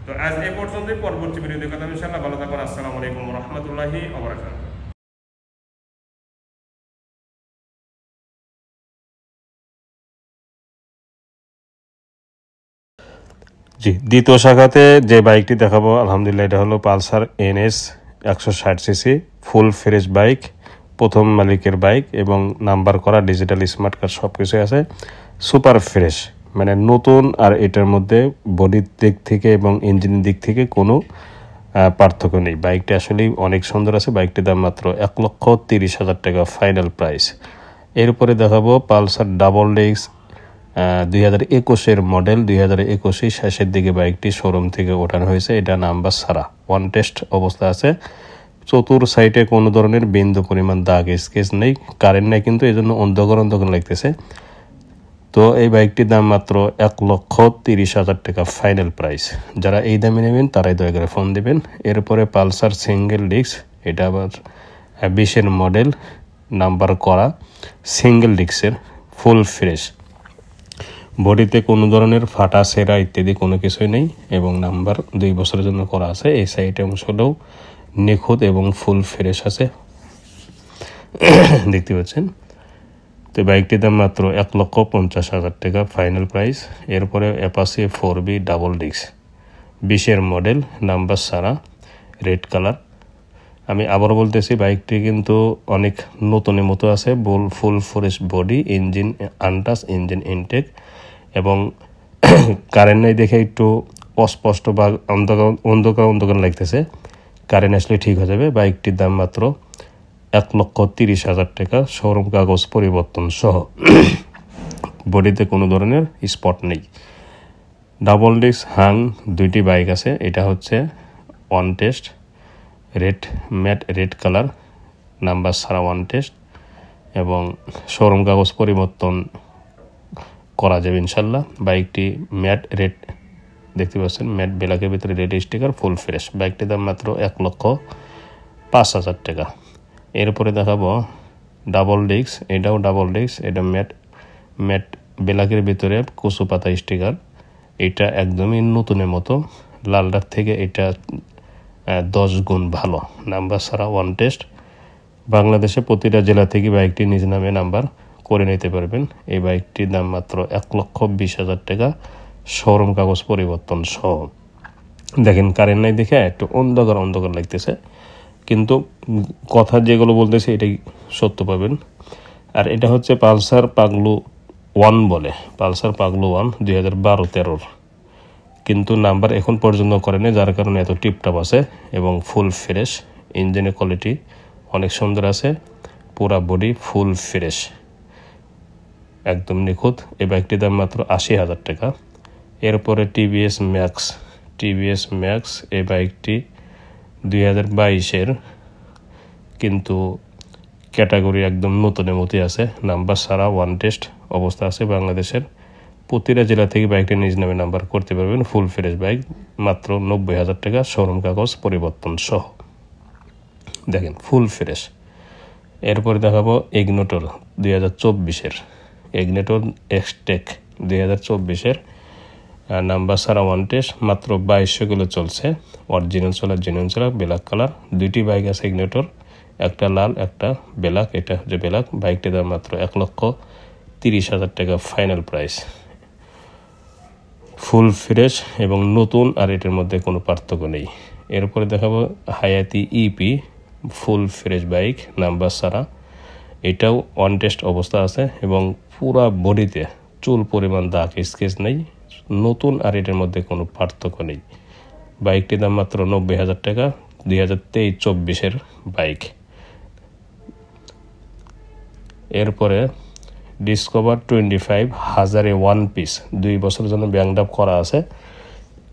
তো আজ এই পর্যন্তই, পরবর্তী ভিডিওতে কথা ইনশাল্লাহ। ভালো থাকুন। আসসালামু আলাইকুম ওয়া রাহমাতুল্লাহি ওয়া বারাকাতুহু।
জি, দ্বিতীয় শাখাতে যে বাইকটি দেখাবো আলহামদুলিল্লাহ এটা হলো পালসার NS 160cc ফুল ফ্রেশ বাইক, প্রথম মালিকের বাইক এবং নাম্বার করা, ডিজিটাল স্মার্ট কার্ড সব কিছু আছে, সুপার ফ্রেশ, মানে নতুন। আর এটার মধ্যে বডির দিক থেকে এবং ইঞ্জিনের দিক থেকে কোনো পার্থক্য নেই। বাইকটি আসলেই অনেক সুন্দর আছে। বাইকটির দাম মাত্র 1,30,000 টাকা ফাইনাল প্রাইস। এরপরে দেখাবো পালসার ডাবল ডিস্ক 2021-এর মডেল, 2021 শেষের দিকে বাইকটি শোরুম থেকে ওঠানো হয়েছে। এটা নাম্বার ছাড়া, ওয়ান টেস্ট অবস্থা আছে। চতুর সাইডে কোনো ধরনের বিন্দু পরিমাণ দাগ স্কেচ নেই, কারেন্ট নেই কিন্তু, এই জন্য অন্ধকার লাগতেছে। তো এই বাইকটির দাম মাত্র 1,30,000 টাকা ফাইনাল প্রাইস। যারা এই দামে নেবেন তারাই দয়া করে ফোন দেবেন। এরপরে পালসার সিঙ্গেল ডিস্ক, এটা আবার 20-এর মডেল, নাম্বার করা, সিঙ্গেল ডিস্কের, ফুল ফ্রেশ, বডিতে কোনো ধরনের ফাটা সেরা ইত্যাদি কোনো কিছুই নেই এবং নাম্বার 2 বছরের জন্য করা আছে। এই সাইড অংশটাও নিখুঁত এবং ফুল ফ্রেশ আছে, দেখতে পাচ্ছেন। তো বাইকটির দাম মাত্র 1,50,000 টাকা ফাইনাল প্রাইস। এরপরে অ্যাপাচি 4B ডাবল ডিস্ক, 20-এর মডেল, নাম্বার ছাড়া, রেড কালার। আমি আবার বলতেছি বাইকটি কিন্তু অনেক নতুনের মতো আছে, full fresh body, engine untouch, engine intact এবং কারেন্ট নাই দেখে একটু অস্পষ্ট বা অন্ধকার লাগতেছে। কারেন্ট আসলে ঠিক হয়ে যাবে। বাইকটির দাম মাত্র 1,30,000 টাকা, শোরুম কাগজ পরিবর্তন সহ, বডিতে কোনো ধরনের স্পট নেই। ডাবল ডিস্ক হাং 2টি বাইক আছে। এটা হচ্ছে one test, matte red colour, number ছাড়া ওয়ান টেস্ট এবং শোরুম কাগজ পরিবর্তন করা যাবে ইনশাল্লাহ। বাইকটি ম্যাট রেড দেখতে পাচ্ছেন, ম্যাট ব্ল্যাকের ভিতরে রেড স্টিকার, ফুল ফ্রেশ। বাইকটির দাম মাত্র 1,05,000 টাকা। এরপরে দেখাবো ডাবল ডিস্ক, এটাও ডাবল ডিস্ক, এটা ম্যাট ব্ল্যাকের ভিতরে কচু পাতা স্টিকার। এটা একদমই নতুনের মতো, লালটার থেকে এটা 10 গুণ ভালো, নাম্বার ছাড়া ওয়ান টেস্ট। বাংলাদেশে প্রতিটা জেলা থেকে বাইকটি নিজ নামে নাম্বার করে নিতে পারবেন। এই বাইকটির দাম মাত্র 1,20,000 টাকা, শোরুম কাগজ পরিবর্তন সহ। দেখেন কারেন্ট নাই দেখে একটু অন্ধকার লাগতেছে, কিন্তু কথা যেগুলো বলতেছে এটাই সত্য পাবেন। আর এটা হচ্ছে পালসার পাগলু 1 বলে, পালসার পাগলু 1 2012-13, কিন্তু নাম্বার এখন পর্যন্ত করেনি, যার কারণে এত টিপটপ আছে এবং ফুল ফ্রেশ। ইঞ্জিনের কোয়ালিটি অনেক সুন্দর আছে, পুরা বডি ফুল ফ্রেশ, একদম নিখুঁত। এই বাইকটির দাম মাত্র 80,000 টাকা। এরপরে টিভিএস ম্যাক্স, এই বাইকটি 2022-এর, কিন্তু ক্যাটাগরি একদম নতুনের মতোই আছে, নাম্বার ছাড়া ওয়ান টেস্ট অবস্থা আছে। বাংলাদেশের প্রতিটা জেলা থেকে বাইকটি নিজ নামে নাম্বার করতে পারবেন। ফুল ফ্রেশ বাইক, মাত্র 90,000 টাকা, শোরুম কাগজ পরিবর্তন সহ। দেখেন ফুল ফ্রেশ। এরপরে দেখাবো ইগনিটর 2024-এর, ইগনিটর এক্সটেক 2024-এর, নাম্বার ছাড়া ওয়ান টেস্ট, মাত্র 2200 কিলো চলছে। অরিজিনাল চলা ব্ল্যাক কালার। 2টি বাইক আছে ইগনিটর, একটা লাল একটা ব্ল্যাক। এটা হচ্ছে ব্ল্যাক। বাইকটির দাম মাত্র 1,30,000 টাকা ফাইনাল প্রাইস। ফুল ফ্রেশ এবং নতুন, আর এটার মধ্যে কোনো পার্থক্য নেই। এরপরে দেখাবো হায়াতি ইপি ফুল ফ্রেশ বাইক, নাম্বার ছাড়া। এটাও ওয়ান টেস্ট অবস্থা আছে এবং পুরা বডিতে চুল পরিমাণ দাগ স্কেচ নেই, নতুন আর এটার মধ্যে কোনো পার্থক্য নেই। বাইকটির দাম মাত্র 90,000 টাকা, 2023-24 বাইক। এরপরে ডিসকভার 25 হাজারে 1 পিস, 2 বছরের জন্য ব্যাংকডাপ করা আছে।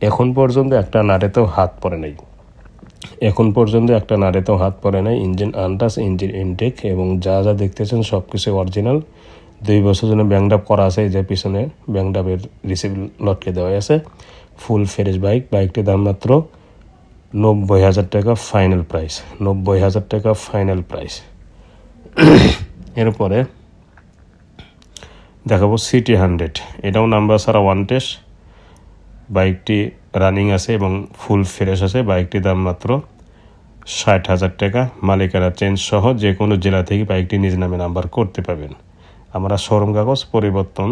এখন পর্যন্ত একটা নাড়েতেও হাত পড়ে নাই, ইঞ্জিন আনটাচ, ইঞ্জিন ইনটেক এবং যা যা দেখতেছেন সব কিছু অরিজিনাল। 2 বছরের জন্য ব্যাংকডাপ করা আছে, এই যে পিছনে ব্যাংকডাপের রিসিপ্ট লটকে দেওয়া আছে। Full fresh bike. বাইকটির দাম মাত্র 90,000 টাকা ফাইনাল প্রাইস, 90,000 টাকা ফাইনাল প্রাইস। এরপরে দেখাবো সিটি 100, এটাও নাম্বার ছাড়া ওয়ান টেস্ট। বাইকটি রানিং আছে এবং ফুল ফ্রেশ আছে। বাইকটির দাম মাত্র 60,000 টাকা, মালিকানা চেঞ্জ সহ যে কোনো জেলা থেকে বাইকটি নিজ নামে নাম্বার করতে পারবেন। আমরা শোরুম কাগজ পরিবর্তন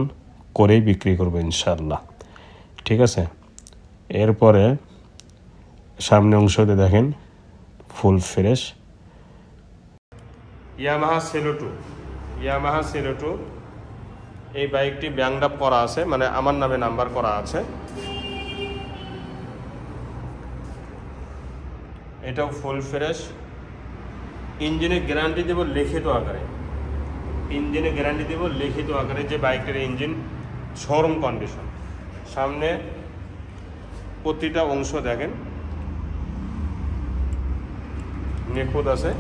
করেই বিক্রি করবো ইনশাল্লাহ, ঠিক আছে। এরপরে সামনে অংশতে দেখেন ফুল ফ্রেশ
ইয়ামাহা সেলো টু। এই বাইকটি ব্যাংকডাপ করা আছে, মানে আমার নামে নাম্বার করা আছে। এটাও ফুল ফ্রেশ। ইঞ্জিনের গ্যারান্টি দেব লিখিত আকারে, যে বাইকটির ইঞ্জিন শোরুম কন্ডিশন। সামনে প্রতিটা অংশ দেখেন নিখুঁত আছে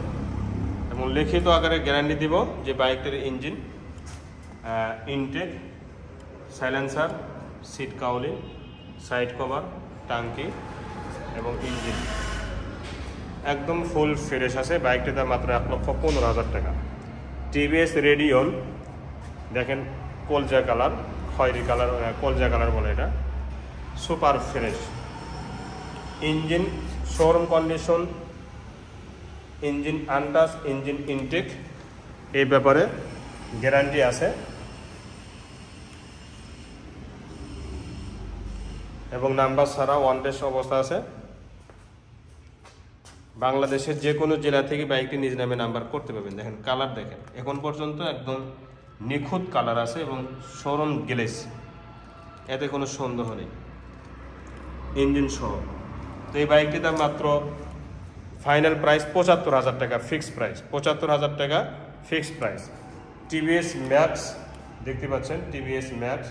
এবং লিখিত আকারে গ্যারান্টি দিব যে বাইকটির engine, intact, silencer, seat cowling, side cover, টাঙ্কি এবং ইঞ্জিন একদম ফুল ফ্রেশ আছে। বাইকটির দাম মাত্র 1,15,000 টাকা। টিভিএস রেডিয়ন দেখেন, কলজা কালার, খয়েরি কালার, কলজা কালার বলে এটা, super fresh. Engine showroom condition, engine untouch, engine intact, এই ব্যাপারে গ্যারান্টি আছে এবং নাম্বার ছাড়া ওয়ান টেস্ট অবস্থা আছে। বাংলাদেশের যে কোনো জেলা থেকে বাইকটি নিজ নামে নাম্বার করতে পারবেন। দেখেন কালার দেখেন, এখন পর্যন্ত একদম নিখুঁত কালার আছে এবং শোরুম গ্লেস, এতে কোনো সন্দেহ নেই, ইঞ্জিন সহ। তো এই বাইকটির দাম মাত্র ফাইনাল প্রাইস 75,000 টাকা, ফিক্সড প্রাইস 75,000 টাকা ফিক্সড প্রাইস। টিভিএস ম্যাক্স দেখতে পাচ্ছেন, টিভিএস ম্যাক্স,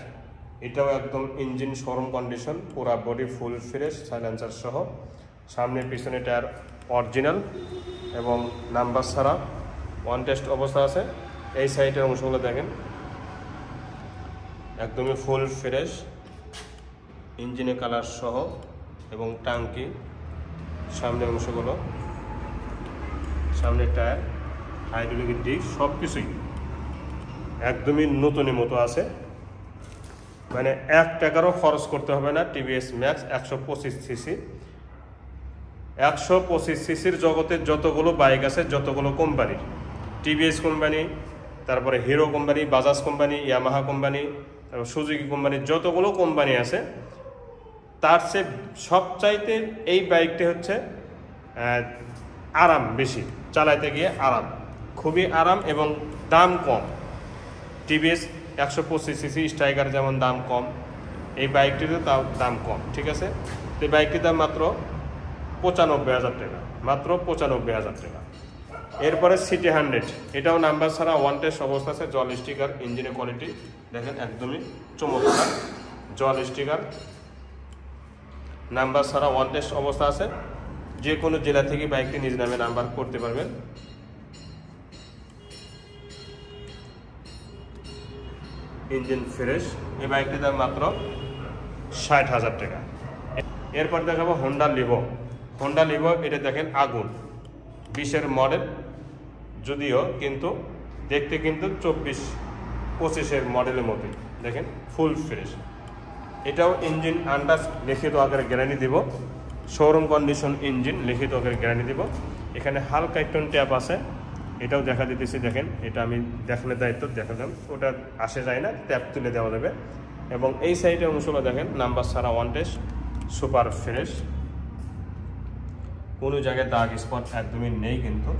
এটাও একদম ইঞ্জিন শোরুম কন্ডিশন, পুরা বডি ফুল ফ্রেশ, সাইলেন্সার সহ। সামনে পিছনে টায়ার অরিজিনাল এবং নাম্বার ছাড়া ওয়ান টেস্ট অবস্থা আছে। এই সাইডের অংশগুলো দেখেন একদমই ফুল ফ্রেশ, ইঞ্জিনে কালার সহ এবং টাঙ্কি, সামনের অংশগুলো, সামনের টায়ার, হাইড্রোলিক ডিস্ক, সব কিছুই একদমই নতুনের মতো আছে। মানে 1 টাকারও খরচ করতে হবে না। টিভিএস ম্যাক্স 125 সিসি, 125 সিসির জগতে যতগুলো বাইক আছে, যতগুলো কোম্পানির, টিভিএস কোম্পানি, তারপরে hero company, Bajaj company, Yamaha company, তারপর সুজুকি কোম্পানি, যতগুলো কোম্পানি আছে তার চেয়ে সবচাইতে এই বাইকটি হচ্ছে আরাম বেশি, চালাইতে গিয়ে আরাম, খুবই আরাম এবং দাম কম। টিভিএস 125 সিসি স্ট্রাইকার যেমন দাম কম, এই বাইকটিরও তাও দাম কম, ঠিক আছে। তো এই বাইকটির দাম মাত্র 95,000 টাকা, মাত্র 95,000 টাকা। এরপরে সিটি 100, এটাও নাম্বার ছাড়া ওয়ান টেস্ট অবস্থা আছে। জল স্টিকার, ইঞ্জিনের কোয়ালিটি দেখেন একদমই চমৎকার, জল স্টিকার, নাম্বার ছাড়া ওয়ান টেস্ট অবস্থা আছে। যে কোনো জেলা থেকে বাইকটি নিজ নামে নাম্বার করতে পারবেন। Engine fresh. এই বাইকটির দাম মাত্র 60,000 টাকা। এরপর দেখাবো হোন্ডা লিভো। এটা দেখেন আগুন, 20-এর মডেল, যদিও কিন্তু দেখতে কিন্তু 24-25-এর মডেলের মতোই, দেখেন ফুল ফ্রেশ। এটাও ইঞ্জিন আনটাচ, লিখিত আকারে গ্যারান্টি দিব, শোরুম কন্ডিশন ইঞ্জিন, লিখিত আকারে গ্যারান্টি দিব। এখানে হালকা একটু ট্যাপ আছে, এটাও দেখা দিতেছি, দেখেন এটা আমি দেখানোর দায়িত্ব দেখালাম, ওটা আসে যায় না, ট্যাপ তুলে দেওয়া যাবে। এবং এই সাইডের অংশগুলো দেখেন নাম্বার ছাড়া ওয়ান টেস্ট, সুপার ফ্রেশ, কোনো জায়গায় দাগ স্পট একদমই নেই কিন্তু।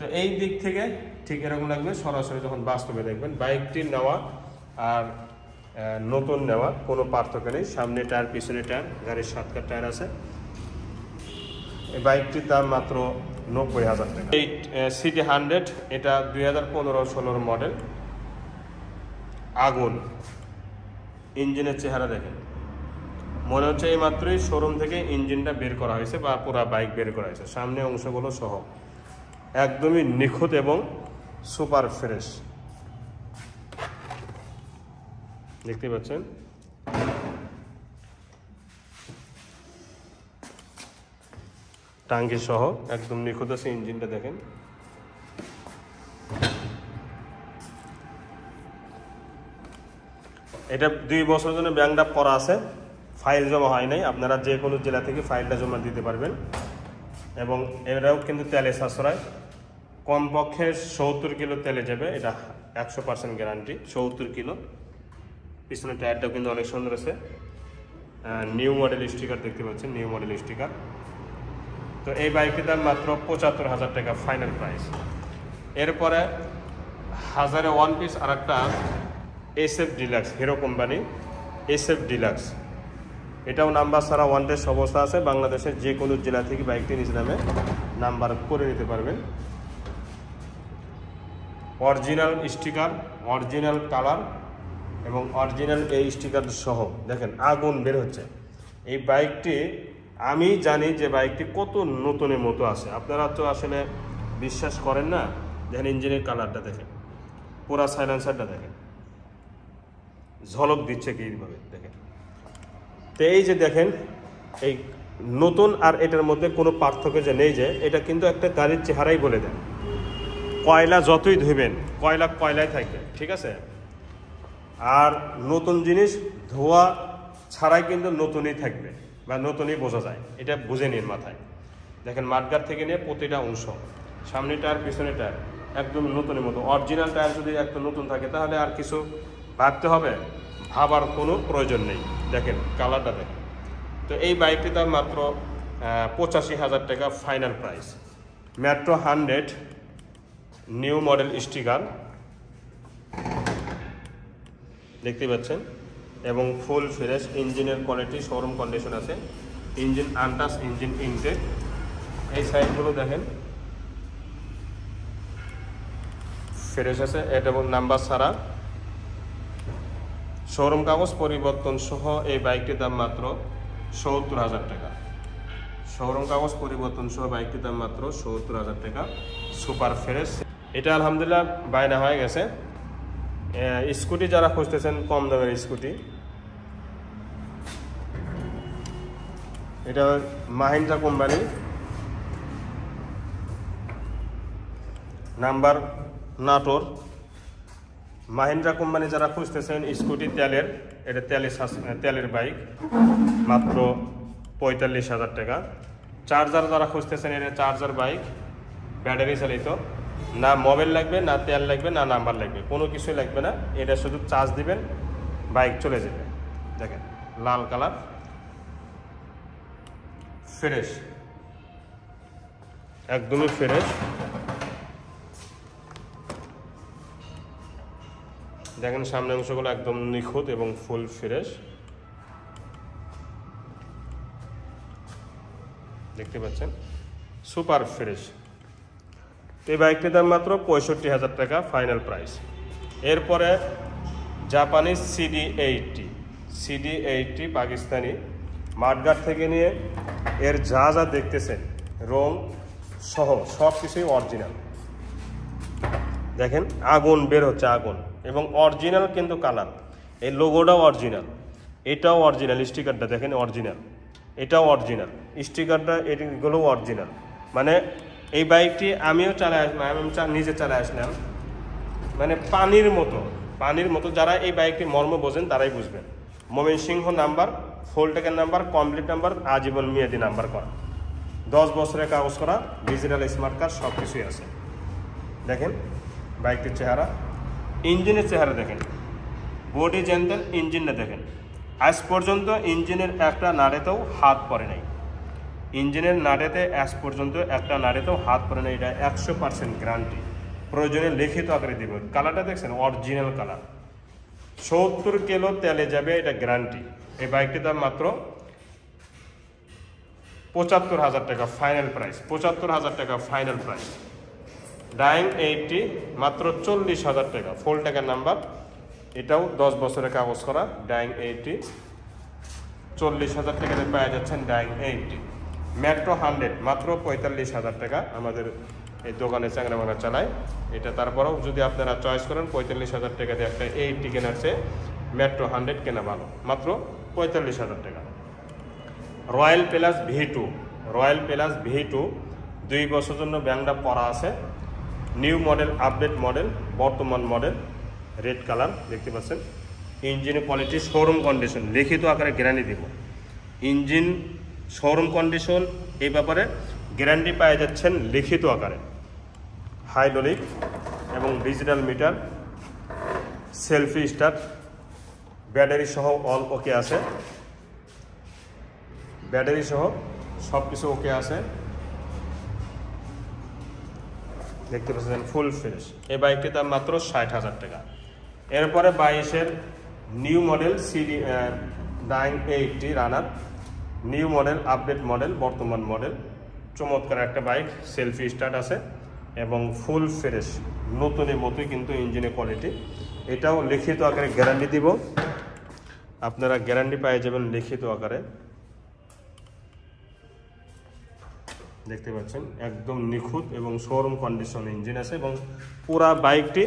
তো এই দিক থেকে ঠিক এরকম লাগবে, সরাসরি যখন বাস্তবে দেখবেন। বাইকটি নেওয়া আর নতুন নেওয়া কোনো পার্থক্য নেই। সামনে টায়ার, পিছনে টায়ার, গাড়ির 7 টায়ার আছে। এই বাইকটির দাম মাত্র 90,000 টাকা। এই সিটি 100 এটা 2015-16 মডেল। আগুন ইঞ্জিনের চেহারা দেখেন, মনে হচ্ছে এই মাত্রই শোরুম থেকে ইঞ্জিনটা বের করা হয়েছে বা পুরো বাইক বের করা হয়েছে, সামনে অংশগুলো সহ একদমই নিখুঁত এবং সুপার ফ্রেশ। দেখতে পাচ্ছেন টাঙ্কি সহ একদম নিখুঁত আছে। ইঞ্জিনটা দেখেন, এটা 2 বছরের জন্য ব্যাংক ড্রাফট করা আছে, ফাইল জমা হয় নাই। আপনারা যে কোনো জেলা থেকে ফাইলটা জমা দিতে পারবেন। এবং এটাও কিন্তু তেলে সাশ্রয়, কমপক্ষে 70 কিলো তেলে যাবে, এটা 100% গ্যারান্টি। 70 কিলো। পিছনে টায়ারটাও কিন্তু অনেক সুন্দর আছে, নিউ মডেল স্টিকার দেখতে পাচ্ছেন, নিউ মডেল স্টিকার। তো এই বাইকটির দাম মাত্র 75,000 টাকা ফাইনাল প্রাইস। এরপরে 1001 পিস আর একটা SF deluxe, hero company SF deluxe. এটাও নাম্বার ছাড়া ওয়ান টেস্ট অবস্থা আছে। বাংলাদেশের যে কোনো জেলা থেকে বাইকটি নিজ নামে নাম্বার করে নিতে পারবেন। অরিজিনাল স্টিকার, অরিজিনাল কালার এবং অরিজিনাল এই স্টিকার সহ দেখেন আগুন বের হচ্ছে। এই বাইকটি আমি জানি যে বাইকটি কত নতুনের মতো আছে, আপনারা তো আসলে বিশ্বাস করেন না। দেখেন ইঞ্জিনের কালারটা দেখেন, পুরা সাইলেন্সারটা দেখেন, ঝলক দিচ্ছে কিভাবে দেখেন। তো এই যে দেখেন এই নতুন আর এটার মধ্যে কোনো পার্থক্য যে নেই, যে এটা কিন্তু একটা গাড়ির চেহারাই বলে দেয়। কয়লা যতই ধুবেন কয়লা কয়লায় থাকবে, ঠিক আছে। আর নতুন জিনিস ধোয়া ছাড়াই কিন্তু নতুনই থাকবে বা নতুনই বোঝা যায়, এটা বুঝে নিন মাথায়। দেখেন মাঠগার থেকে নিয়ে প্রতিটা অংশ, সামনে টায়ার, পিছনে টায়ার একদম নতুনের মতো। অরিজিনাল টায়ার যদি একটা নতুন থাকে তাহলে আর কিছু ভাবতে হবে, ভাবার কোনো প্রয়োজন নেই। দেখেন কালারটা দেখেন। তো এই বাইকটির দাম মাত্র 85,000 টাকা final price. Metro 100 new model sticker দেখতে পাচ্ছেন এবং ফুল ফ্রেশ। ইঞ্জিনের কোয়ালিটি শোরুম কন্ডিশন আছে, ইঞ্জিন আনটাচ, ইঞ্জিন ইনটেক। এই সাইডগুলো দেখেন ফ্রেশ আছে, এটা নাম্বার ছাড়া, শোরুম কাগজ পরিবর্তন সহ এই বাইকটির দাম মাত্র 70,000 টাকা। শোরুম কাগজ পরিবর্তন সহ বাইকটির দাম মাত্র 70,000 টাকা, সুপার ফ্রেশ। এটা আলহামদুলিল্লাহ বায়না হয়ে গেছে। স্কুটি যারা খুঁজতেছেন কম দামের স্কুটি, এটা Mahindra company, number Natore. Mahindra company যারা খুঁজতেছেন স্কুটি তেলের, এটা তেলের বাইক, মাত্র 45,000 টাকা। চার্জার যারা খুঁজতেছেন, এটা চার্জার বাইক, ব্যাটারি চালিত, না মোবাইল লাগবে, না তেল লাগবে, না নাম্বার লাগবে, কোনো কিছুই লাগবে না। এটা শুধু চার্জ দিবেন, বাইক চলে যাবে। দেখেন লাল কালার, ফ্রেশ, একদমই ফ্রেশ। দেখেন সামনের অংশগুলো একদম নিখুঁত এবং ফুল ফ্রেশ দেখতে পাচ্ছেন, সুপার ফ্রেশ। এই বাইকটির দাম মাত্র 65,000 টাকা ফাইনাল প্রাইস। এরপরে জাপানি CD80 পাকিস্তানি, মাঠঘাট থেকে নিয়ে এর যা যা দেখতেছেন রং সহ সব কিছুই অরিজিনাল। দেখেন আগুন বের হচ্ছে, আগুন, এবং অরিজিনাল কিন্তু কালার। এই লোগোটাও অরিজিনাল, এটাও অরিজিনাল, স্টিকারটা দেখেন অরিজিনাল, এটাও অরিজিনাল, স্টিকারটা এগুলোও অরিজিনাল। মানে এই বাইকটি আমিও চালায় আসলাম, আমি নিজে চালায় আসলাম, মানে পানির মতো। যারা এই বাইকটি মর্ম বোঝেন তারাই বুঝবেন। ময়মনসিংহ নাম্বার, ফুল টেকের নাম্বার, কমপ্লিট নাম্বার, আজীবন মেয়াদি নাম্বার করা, 10 বছরের কাগজ করা, ডিজিটাল স্মার্ট কার্ড সব কিছুই আছে। দেখেন বাইকটির চেহারা, ইঞ্জিনের চেহারা দেখেন, বডি জেন্টেল, ইঞ্জিনটা দেখেন। আজ পর্যন্ত ইঞ্জিনের একটা নাড়েতেও হাত পড়ে নাই। ইঞ্জিনের নাটেতে আজ পর্যন্ত একটা নাটেতেও হাত পড়ে না, এটা 100% গ্যারান্টি। প্রয়োজনে লিখিত আকারে দিব। কালারটা দেখছেন অরিজিনাল কালার, 70 কিলো তেলে যাবে, এটা গ্যারান্টি। এই বাইকটির দাম মাত্র 75,000 টাকা ফাইনাল প্রাইস, 75,000 টাকা ফাইনাল প্রাইস। ডাইং 80 মাত্র 40,000 টাকা, ফুল টাকার নাম্বার, এটাও 10 বছরের কাগজ করা। ডাইং 80 40,000 টাকাতে পাওয়া যাচ্ছেন ডাইং 80। মেট্রো 100 মাত্র 45,000 টাকা আমাদের এই দোকানে চ্যাংরামাঙ্গা চালায় এটা। তারপরেও যদি আপনারা চয়েস করেন 45,000 টাকা দিয়ে একটা 80 কেনার চেয়ে মেট্রো 100 কেনা ভালো, মাত্র 45,000 টাকা। Royal plus V2, royal plus V2 2 বছর জন্য ব্যাংকটা পরা আছে, নিউ মডেল, আপডেট মডেল, বর্তমান মডেল, রেড কালার দেখতে পাচ্ছেন। ইঞ্জিনের কোয়ালিটি শোরুম কন্ডিশন, লিখিত আকারে গ্যারান্টি দিব। ইঞ্জিন শোরুম কন্ডিশন, এই ব্যাপারে গ্যারান্টি পাওয়া যাচ্ছেন লিখিত আকারে। হাইড্রোলিক এবং digital meter, selfie start, battery সহ অল ওকে আছে, ব্যাটারি সহ সব কিছু ওকে আছে, দেখতে পাচ্ছেন ফুল ফ্রেশ। এই বাইকটির দাম মাত্র 60,000 টাকা। এরপরে 22-এর নিউ মডেল সিডি ডাইং 80 রানার, নিউ মডেল, আপডেট মডেল, বর্তমান মডেল, চমৎকার একটা বাইক, সেলফি স্টার্ট আছে এবং ফুল ফ্রেশ, নতুনের মতোই কিন্তু ইঞ্জিনের কোয়ালিটি। এটাও লিখিত আকারে গ্যারান্টি দিব, আপনারা গ্যারান্টি পেয়ে যাবেন লিখিত আকারে। দেখতে পাচ্ছেন একদম নিখুঁত এবং শোরুম কন্ডিশন ইঞ্জিন আছে এবং পুরা বাইকটি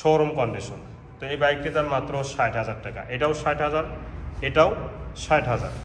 শোরুম কন্ডিশন। তো এই বাইকটির দাম মাত্র 60,000 টাকা। এটাও 60,000, এটাও 60,000।